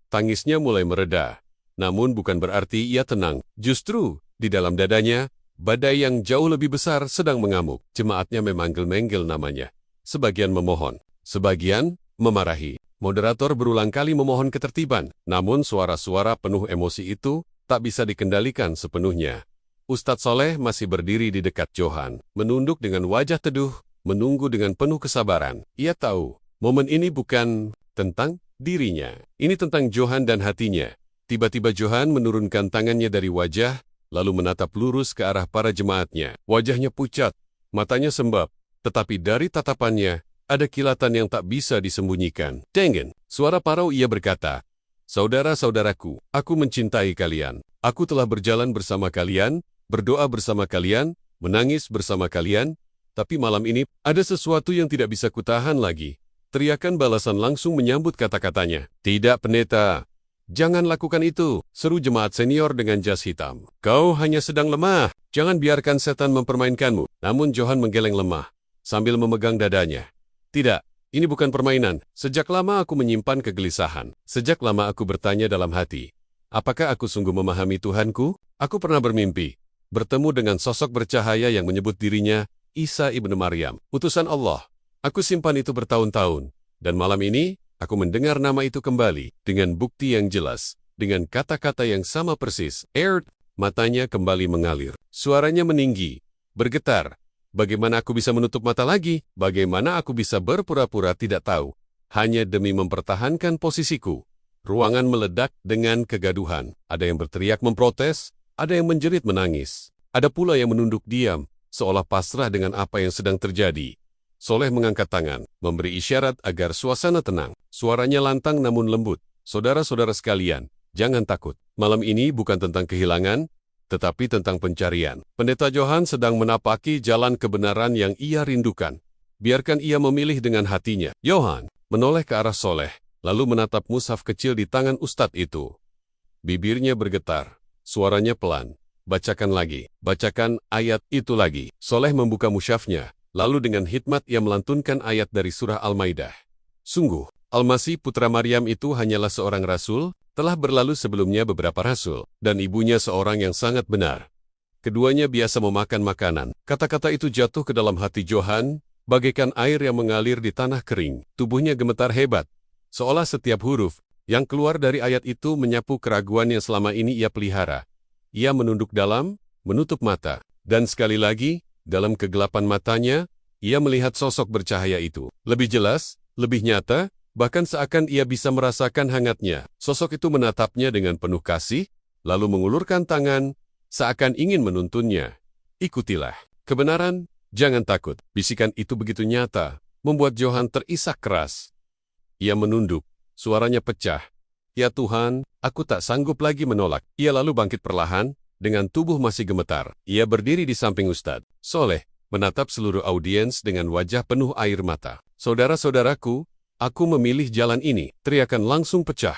Tangisnya mulai mereda. Namun bukan berarti ia tenang. Justru, di dalam dadanya, badai yang jauh lebih besar sedang mengamuk. Jemaatnya memanggil-manggil namanya. Sebagian memohon. Sebagian memarahi. Moderator berulang kali memohon ketertiban, namun suara-suara penuh emosi itu tak bisa dikendalikan sepenuhnya. Ustadz Soleh masih berdiri di dekat Johan, menunduk dengan wajah teduh, menunggu dengan penuh kesabaran. Ia tahu, momen ini bukan tentang dirinya. Ini tentang Johan dan hatinya. Tiba-tiba Johan menurunkan tangannya dari wajah, lalu menatap lurus ke arah para jemaatnya. Wajahnya pucat, matanya sembab, tetapi dari tatapannya, ada kilatan yang tak bisa disembunyikan. Dengen, suara parau ia berkata, "Saudara-saudaraku, aku mencintai kalian. Aku telah berjalan bersama kalian, berdoa bersama kalian, menangis bersama kalian, tapi malam ini ada sesuatu yang tidak bisa kutahan lagi." Teriakan balasan langsung menyambut kata-katanya. "Tidak, pendeta. Jangan lakukan itu," seru jemaat senior dengan jas hitam. "Kau hanya sedang lemah. Jangan biarkan setan mempermainkanmu." Namun Johan menggeleng lemah, sambil memegang dadanya. "Tidak, ini bukan permainan. Sejak lama aku menyimpan kegelisahan. Sejak lama aku bertanya dalam hati, apakah aku sungguh memahami Tuhanku? Aku pernah bermimpi, bertemu dengan sosok bercahaya yang menyebut dirinya Isa ibnu Maryam, utusan Allah. Aku simpan itu bertahun-tahun, dan malam ini, aku mendengar nama itu kembali, dengan bukti yang jelas, dengan kata-kata yang sama persis. Matanya kembali mengalir. Suaranya meninggi, bergetar. Bagaimana aku bisa menutup mata lagi? Bagaimana aku bisa berpura-pura tidak tahu? Hanya demi mempertahankan posisiku. Ruangan meledak dengan kegaduhan. Ada yang berteriak memprotes, ada yang menjerit menangis. Ada pula yang menunduk diam, seolah pasrah dengan apa yang sedang terjadi. Soleh mengangkat tangan, memberi isyarat agar suasana tenang. Suaranya lantang namun lembut. "Saudara-saudara sekalian, jangan takut. Malam ini bukan tentang kehilangan, tetapi tentang pencarian." Pendeta Johan sedang menapaki jalan kebenaran yang ia rindukan. Biarkan ia memilih dengan hatinya. Johan menoleh ke arah Soleh, lalu menatap mushaf kecil di tangan ustadz itu. Bibirnya bergetar, suaranya pelan. "Bacakan lagi, bacakan ayat itu lagi." Soleh membuka mushafnya, lalu dengan hikmat ia melantunkan ayat dari surah Al-Maidah. Sungguh, Al-Masih putra Maryam itu hanyalah seorang rasul, telah berlalu sebelumnya beberapa rasul, dan ibunya seorang yang sangat benar. Keduanya biasa memakan makanan. Kata-kata itu jatuh ke dalam hati Johan, bagaikan air yang mengalir di tanah kering. Tubuhnya gemetar hebat, seolah setiap huruf yang keluar dari ayat itu menyapu keraguan yang selama ini ia pelihara. Ia menunduk dalam, menutup mata, dan sekali lagi, dalam kegelapan matanya, ia melihat sosok bercahaya itu. Lebih jelas, lebih nyata, bahkan seakan ia bisa merasakan hangatnya. Sosok itu menatapnya dengan penuh kasih, lalu mengulurkan tangan, seakan ingin menuntunnya. "Ikutilah. Kebenaran Jangan takut. Bisikan itu begitu nyata, membuat Johan terisak keras. Ia menunduk, suaranya pecah. Ya Tuhan, aku tak sanggup lagi menolak. Ia lalu bangkit perlahan, dengan tubuh masih gemetar. Ia berdiri di samping Ustadz Soleh, menatap seluruh audiens dengan wajah penuh air mata. Saudara-saudaraku, aku memilih jalan ini. Teriakan langsung pecah.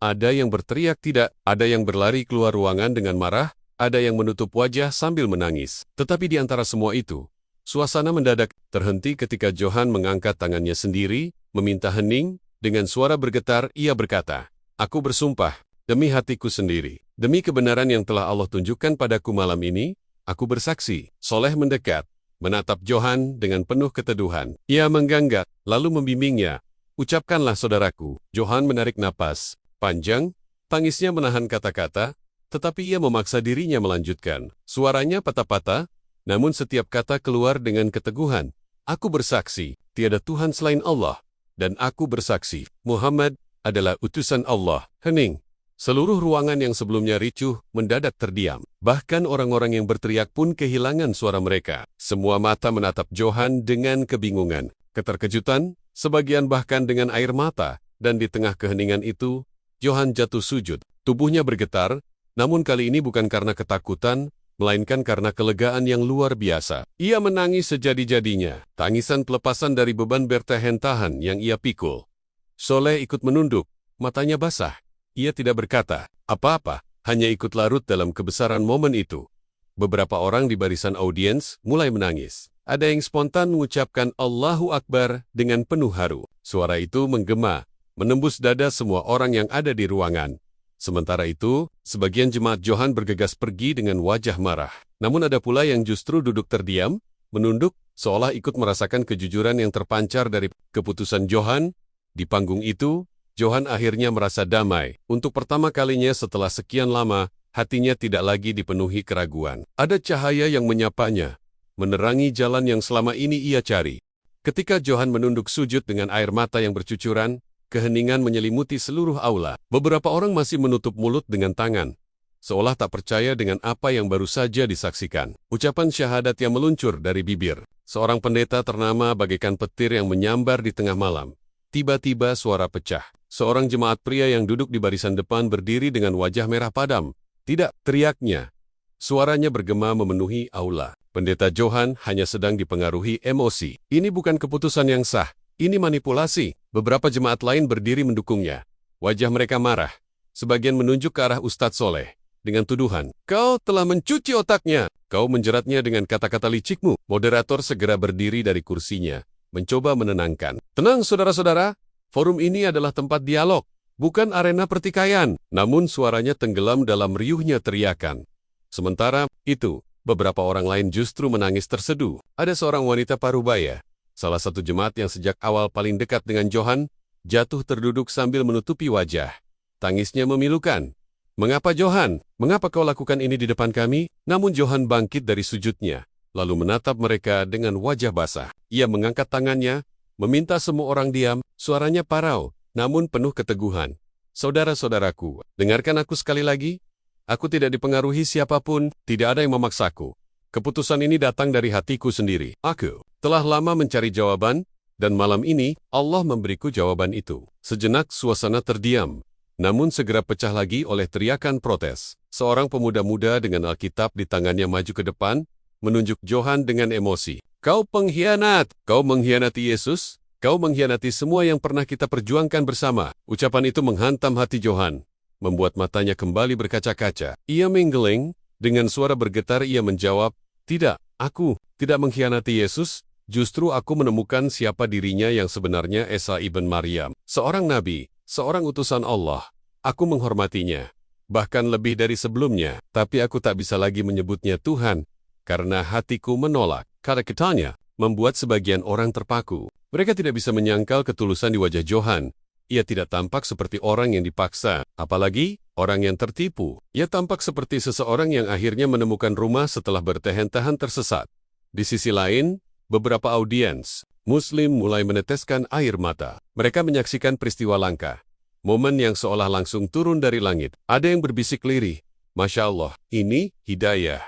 Ada yang berteriak tidak, ada yang berlari keluar ruangan dengan marah, ada yang menutup wajah sambil menangis. Tetapi di antara semua itu, suasana mendadak terhenti ketika Johan mengangkat tangannya sendiri, meminta hening. Dengan suara bergetar, ia berkata, "Aku bersumpah, demi hatiku sendiri, demi kebenaran yang telah Allah tunjukkan padaku malam ini, aku bersaksi." Soleh mendekat, menatap Johan dengan penuh keteduhan. Ia mengganggak, lalu membimbingnya. "Ucapkanlah saudaraku." Johan menarik napas panjang, tangisnya menahan kata-kata, tetapi ia memaksa dirinya melanjutkan. Suaranya patah-patah, namun setiap kata keluar dengan keteguhan. "Aku bersaksi, tiada Tuhan selain Allah, dan aku bersaksi, Muhammad adalah utusan Allah." Hening. Seluruh ruangan yang sebelumnya ricuh mendadak terdiam. Bahkan orang-orang yang berteriak pun kehilangan suara mereka. Semua mata menatap Johan dengan kebingungan, keterkejutan, sebagian bahkan dengan air mata, dan di tengah keheningan itu, Johan jatuh sujud. Tubuhnya bergetar, namun kali ini bukan karena ketakutan, melainkan karena kelegaan yang luar biasa. Ia menangis sejadi-jadinya, tangisan pelepasan dari beban bertahan-tahan yang ia pikul. Soleh ikut menunduk, matanya basah. Ia tidak berkata apa-apa, hanya ikut larut dalam kebesaran momen itu. Beberapa orang di barisan audiens mulai menangis. Ada yang spontan mengucapkan Allahu Akbar dengan penuh haru. Suara itu menggema, menembus dada semua orang yang ada di ruangan. Sementara itu, sebagian jemaat Johan bergegas pergi dengan wajah marah. Namun ada pula yang justru duduk terdiam, menunduk, seolah ikut merasakan kejujuran yang terpancar dari keputusan Johan. Di panggung itu, Johan akhirnya merasa damai. Untuk pertama kalinya setelah sekian lama, hatinya tidak lagi dipenuhi keraguan. Ada cahaya yang menyapanya, menerangi jalan yang selama ini ia cari. Ketika Johan menunduk sujud dengan air mata yang bercucuran, keheningan menyelimuti seluruh aula. Beberapa orang masih menutup mulut dengan tangan, seolah tak percaya dengan apa yang baru saja disaksikan. Ucapan syahadat yang meluncur dari bibir. Seorang pendeta ternama bagaikan petir yang menyambar di tengah malam. Tiba-tiba suara pecah. Seorang jemaat pria yang duduk di barisan depan berdiri dengan wajah merah padam. "Tidak!" teriaknya. Suaranya bergema memenuhi aula. Pendeta Johan hanya sedang dipengaruhi emosi. Ini bukan keputusan yang sah. Ini manipulasi. Beberapa jemaat lain berdiri mendukungnya. Wajah mereka marah. Sebagian menunjuk ke arah Ustadz Soleh dengan tuduhan, "Kau telah mencuci otaknya. Kau menjeratnya dengan kata-kata licikmu." Moderator segera berdiri dari kursinya, mencoba menenangkan. "Tenang saudara-saudara, forum ini adalah tempat dialog, bukan arena pertikaian." Namun suaranya tenggelam dalam riuhnya teriakan. Sementara itu, beberapa orang lain justru menangis terseduh. Ada seorang wanita parubaya, salah satu jemaat yang sejak awal paling dekat dengan Johan, jatuh terduduk sambil menutupi wajah. Tangisnya memilukan. "Mengapa Johan? Mengapa kau lakukan ini di depan kami?" Namun Johan bangkit dari sujudnya, lalu menatap mereka dengan wajah basah. Ia mengangkat tangannya, meminta semua orang diam, suaranya parau, namun penuh keteguhan. "Saudara-saudaraku, dengarkan aku sekali lagi. Aku tidak dipengaruhi siapapun, tidak ada yang memaksaku. Keputusan ini datang dari hatiku sendiri. Aku telah lama mencari jawaban, dan malam ini Allah memberiku jawaban itu." Sejenak suasana terdiam, namun segera pecah lagi oleh teriakan protes. Seorang pemuda muda dengan Alkitab di tangannya maju ke depan, menunjuk Johan dengan emosi. "Kau pengkhianat! Kau mengkhianati Yesus! Kau mengkhianati semua yang pernah kita perjuangkan bersama." Ucapan itu menghantam hati Johan, membuat matanya kembali berkaca-kaca. Ia menggeleng, dengan suara bergetar ia menjawab, "Tidak, aku tidak mengkhianati Yesus. Justru aku menemukan siapa dirinya yang sebenarnya, Isa ibn Maryam. Seorang nabi, seorang utusan Allah. Aku menghormatinya, bahkan lebih dari sebelumnya. Tapi aku tak bisa lagi menyebutnya Tuhan, karena hatiku menolak." Kata-katanya membuat sebagian orang terpaku. Mereka tidak bisa menyangkal ketulusan di wajah Johan. Ia tidak tampak seperti orang yang dipaksa, apalagi orang yang tertipu. Ia tampak seperti seseorang yang akhirnya menemukan rumah setelah bertahan-tahan tersesat. Di sisi lain, beberapa audiens Muslim mulai meneteskan air mata. Mereka menyaksikan peristiwa langka, momen yang seolah langsung turun dari langit. Ada yang berbisik lirih, "Masya Allah, ini hidayah."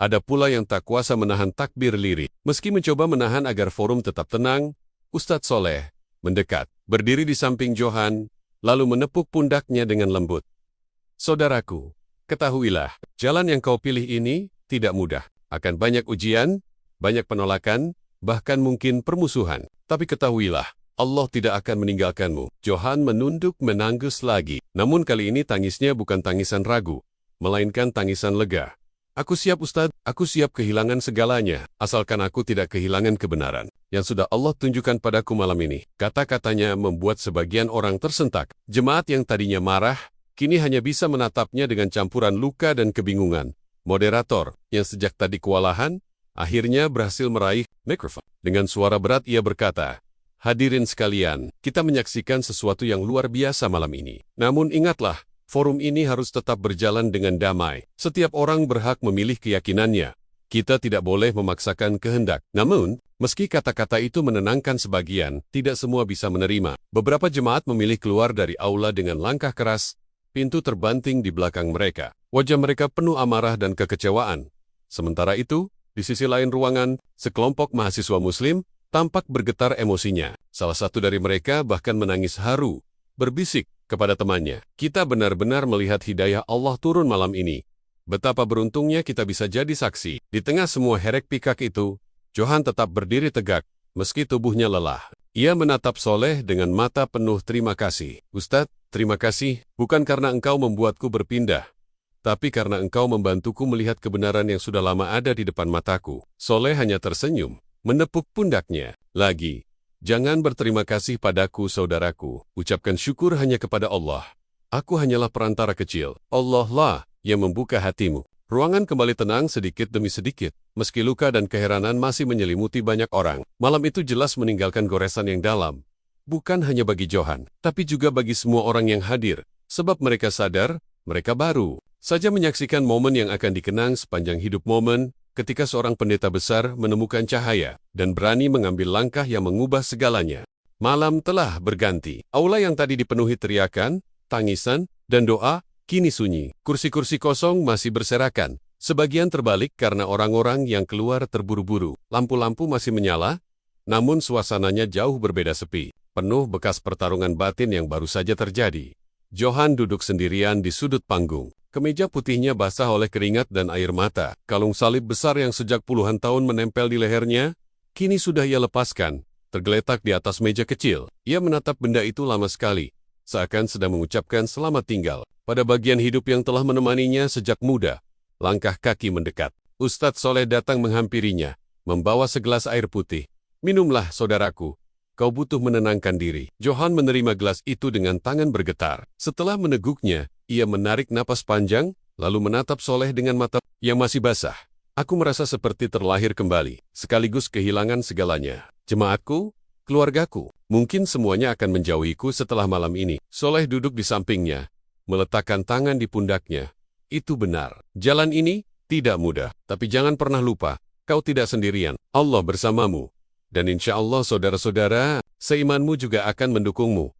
Ada pula yang tak kuasa menahan takbir lirik. Meski mencoba menahan agar forum tetap tenang, Ustadz Soleh mendekat, berdiri di samping Johan, lalu menepuk pundaknya dengan lembut. Saudaraku, ketahuilah, jalan yang kau pilih ini tidak mudah. Akan banyak ujian, banyak penolakan, bahkan mungkin permusuhan. Tapi ketahuilah, Allah tidak akan meninggalkanmu. Johan menunduk menangis lagi. Namun kali ini tangisnya bukan tangisan ragu, melainkan tangisan lega. Aku siap Ustadz, aku siap kehilangan segalanya, asalkan aku tidak kehilangan kebenaran yang sudah Allah tunjukkan padaku malam ini. Kata-katanya membuat sebagian orang tersentak. Jemaat yang tadinya marah, kini hanya bisa menatapnya dengan campuran luka dan kebingungan. Moderator, yang sejak tadi kewalahan, akhirnya berhasil meraih mikrofon. Dengan suara berat ia berkata, "Hadirin sekalian, kita menyaksikan sesuatu yang luar biasa malam ini. Namun ingatlah, forum ini harus tetap berjalan dengan damai. Setiap orang berhak memilih keyakinannya. Kita tidak boleh memaksakan kehendak. Namun, meski kata-kata itu menenangkan sebagian, tidak semua bisa menerima. Beberapa jemaat memilih keluar dari aula dengan langkah keras, pintu terbanting di belakang mereka. Wajah mereka penuh amarah dan kekecewaan. Sementara itu, di sisi lain ruangan, sekelompok mahasiswa Muslim tampak bergetar emosinya. Salah satu dari mereka bahkan menangis haru, berbisik kepada temannya, "Kita benar-benar melihat hidayah Allah turun malam ini. Betapa beruntungnya kita bisa jadi saksi." Di tengah semua herek pikak itu, Johan tetap berdiri tegak, meski tubuhnya lelah. Ia menatap Soleh dengan mata penuh terima kasih. "Ustadz, terima kasih, bukan karena engkau membuatku berpindah, tapi karena engkau membantuku melihat kebenaran yang sudah lama ada di depan mataku." Soleh hanya tersenyum, menepuk pundaknya. "Lagi, jangan berterima kasih padaku saudaraku. Ucapkan syukur hanya kepada Allah. Aku hanyalah perantara kecil. Allah lah yang membuka hatimu." Ruangan kembali tenang sedikit demi sedikit, meski luka dan keheranan masih menyelimuti banyak orang. Malam itu jelas meninggalkan goresan yang dalam. Bukan hanya bagi Johan, tapi juga bagi semua orang yang hadir. Sebab mereka sadar, mereka baru saja menyaksikan momen yang akan dikenang sepanjang hidup, momen ketika seorang pendeta besar menemukan cahaya dan berani mengambil langkah yang mengubah segalanya. Malam telah berganti. Aula yang tadi dipenuhi teriakan, tangisan, dan doa, kini sunyi. Kursi-kursi kosong masih berserakan. Sebagian terbalik karena orang-orang yang keluar terburu-buru. Lampu-lampu masih menyala, namun suasananya jauh berbeda, sepi. Penuh bekas pertarungan batin yang baru saja terjadi. Johan duduk sendirian di sudut panggung. Kemeja putihnya basah oleh keringat dan air mata. Kalung salib besar yang sejak puluhan tahun menempel di lehernya, kini sudah ia lepaskan, tergeletak di atas meja kecil. Ia menatap benda itu lama sekali, seakan sedang mengucapkan selamat tinggal pada bagian hidup yang telah menemaninya sejak muda. Langkah kaki mendekat. Ustadz Soleh datang menghampirinya, membawa segelas air putih. "Minumlah, saudaraku. Kau butuh menenangkan diri." Johan menerima gelas itu dengan tangan bergetar. Setelah meneguknya, ia menarik napas panjang, lalu menatap Soleh dengan mata yang masih basah. "Aku merasa seperti terlahir kembali, sekaligus kehilangan segalanya. Jemaatku, keluargaku, mungkin semuanya akan menjauhiku setelah malam ini." Soleh duduk di sampingnya, meletakkan tangan di pundaknya. "Itu benar. Jalan ini tidak mudah, tapi jangan pernah lupa, kau tidak sendirian. Allah bersamamu. Dan insya Allah saudara-saudara seimanmu juga akan mendukungmu."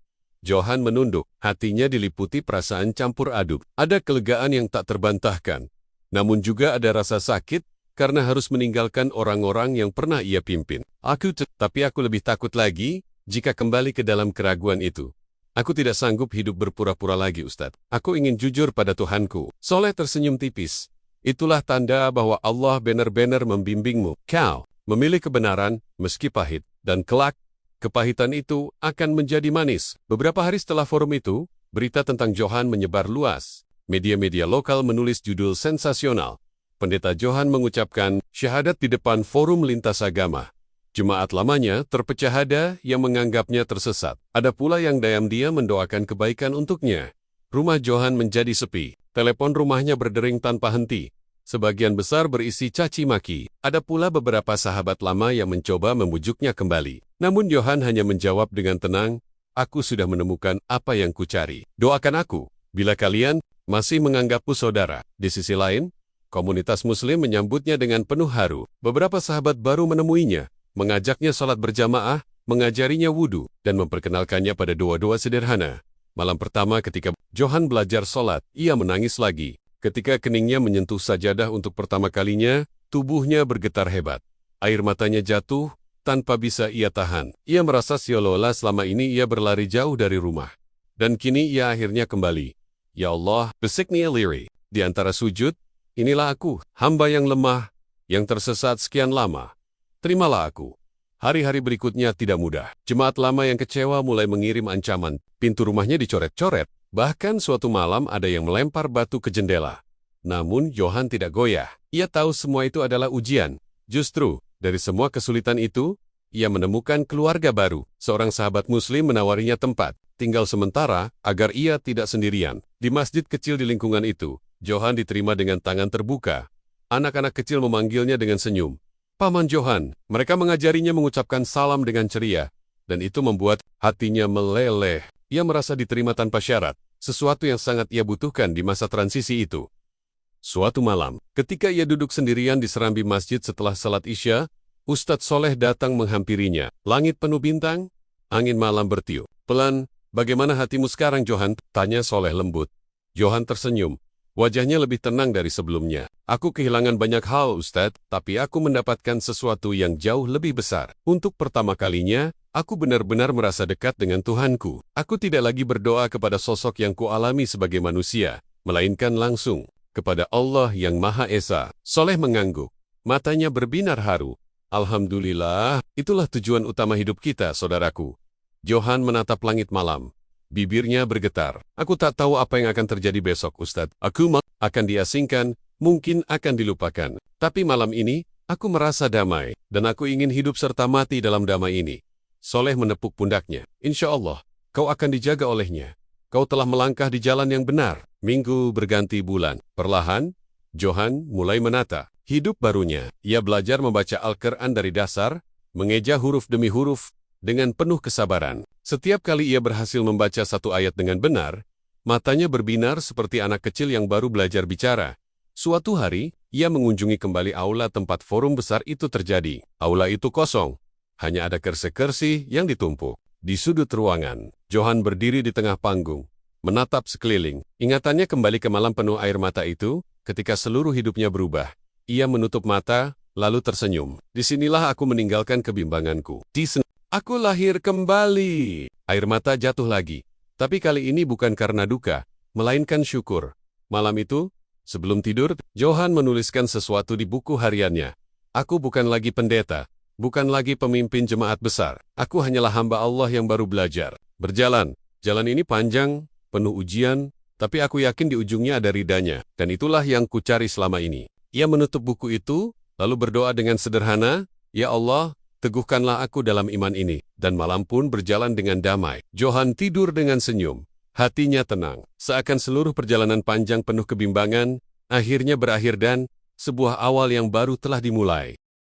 Johan menunduk, hatinya diliputi perasaan campur aduk. Ada kelegaan yang tak terbantahkan, namun juga ada rasa sakit karena harus meninggalkan orang-orang yang pernah ia pimpin. Tapi aku lebih takut lagi jika kembali ke dalam keraguan itu. Aku tidak sanggup hidup berpura-pura lagi, Ustadz. Aku ingin jujur pada Tuhanku." Soleh tersenyum tipis. "Itulah tanda bahwa Allah benar-benar membimbingmu. Kau memilih kebenaran, meski pahit, dan kelak, kepahitan itu akan menjadi manis." Beberapa hari setelah forum itu, berita tentang Johan menyebar luas. Media-media lokal menulis judul sensasional. Pendeta Johan mengucapkan syahadat di depan forum lintas agama. Jemaat lamanya terpecah ada yang menganggapnya tersesat. Ada pula yang diam-diam mendoakan kebaikan untuknya. Rumah Johan menjadi sepi. Telepon rumahnya berdering tanpa henti. Sebagian besar berisi caci maki. Ada pula beberapa sahabat lama yang mencoba membujuknya kembali. Namun Johan hanya menjawab dengan tenang, "Aku sudah menemukan apa yang kucari. Doakan aku, bila kalian masih menganggapku saudara." Di sisi lain, komunitas Muslim menyambutnya dengan penuh haru. Beberapa sahabat baru menemuinya, mengajaknya salat berjamaah, mengajarinya wudhu, dan memperkenalkannya pada doa-doa sederhana. Malam pertama ketika Johan belajar salat, ia menangis lagi. Ketika keningnya menyentuh sajadah untuk pertama kalinya, tubuhnya bergetar hebat. Air matanya jatuh, tanpa bisa ia tahan. Ia merasa seolah-olah selama ini ia berlari jauh dari rumah. Dan kini ia akhirnya kembali. Ya Allah, bisiknya lirih. Di antara sujud, inilah aku, hamba yang lemah, yang tersesat sekian lama. Terimalah aku. Hari-hari berikutnya tidak mudah. Jemaat lama yang kecewa mulai mengirim ancaman. Pintu rumahnya dicoret-coret. Bahkan suatu malam ada yang melempar batu ke jendela. Namun Johan tidak goyah. Ia tahu semua itu adalah ujian. Justru, dari semua kesulitan itu, ia menemukan keluarga baru. Seorang sahabat muslim menawarinya tempat tinggal sementara agar ia tidak sendirian. Di masjid kecil di lingkungan itu, Johan diterima dengan tangan terbuka. Anak-anak kecil memanggilnya dengan senyum. Paman Johan, mereka mengajarinya mengucapkan salam dengan ceria, dan itu membuat hatinya meleleh. Ia merasa diterima tanpa syarat, sesuatu yang sangat ia butuhkan di masa transisi itu. Suatu malam, ketika ia duduk sendirian di serambi masjid setelah salat Isya, Ustadz Soleh datang menghampirinya. Langit penuh bintang, angin malam bertiup. Pelan, bagaimana hatimu sekarang Johan? Tanya Soleh lembut. Johan tersenyum. Wajahnya lebih tenang dari sebelumnya. Aku kehilangan banyak hal, Ustadz, tapi aku mendapatkan sesuatu yang jauh lebih besar. Untuk pertama kalinya, aku benar-benar merasa dekat dengan Tuhanku. Aku tidak lagi berdoa kepada sosok yang kualami sebagai manusia, melainkan langsung kepada Allah yang Maha Esa. Soleh mengangguk. Matanya berbinar haru. Alhamdulillah, itulah tujuan utama hidup kita, saudaraku. Johan menatap langit malam. Bibirnya bergetar. Aku tak tahu apa yang akan terjadi besok, Ustadz. Aku akan diasingkan, mungkin akan dilupakan. Tapi malam ini, aku merasa damai, dan aku ingin hidup serta mati dalam damai ini. Soleh menepuk pundaknya. Insya Allah, kau akan dijaga olehnya. Kau telah melangkah di jalan yang benar. Minggu berganti bulan. Perlahan, Johan mulai menata hidup barunya. Ia belajar membaca Al-Quran dari dasar, mengeja huruf demi huruf, dengan penuh kesabaran. Setiap kali ia berhasil membaca satu ayat dengan benar, matanya berbinar seperti anak kecil yang baru belajar bicara. Suatu hari, ia mengunjungi kembali aula tempat forum besar itu terjadi. Aula itu kosong. Hanya ada kursi-kursi yang ditumpuk. Di sudut ruangan, Johan berdiri di tengah panggung, menatap sekeliling. Ingatannya kembali ke malam penuh air mata itu, ketika seluruh hidupnya berubah. Ia menutup mata, lalu tersenyum. Disinilah aku meninggalkan kebimbanganku. Aku lahir kembali. Air mata jatuh lagi. Tapi kali ini bukan karena duka, melainkan syukur. Malam itu, sebelum tidur, Johan menuliskan sesuatu di buku hariannya. Aku bukan lagi pendeta, bukan lagi pemimpin jemaat besar. Aku hanyalah hamba Allah yang baru belajar. Berjalan. Jalan ini panjang, penuh ujian, tapi aku yakin di ujungnya ada ridanya. Dan itulah yang kucari selama ini. Ia menutup buku itu, lalu berdoa dengan sederhana, Ya Allah, teguhkanlah aku dalam iman ini, dan malam pun berjalan dengan damai. Johan tidur dengan senyum. Hatinya tenang. Seakan seluruh perjalanan panjang penuh kebimbangan, akhirnya berakhir dan sebuah awal yang baru telah dimulai.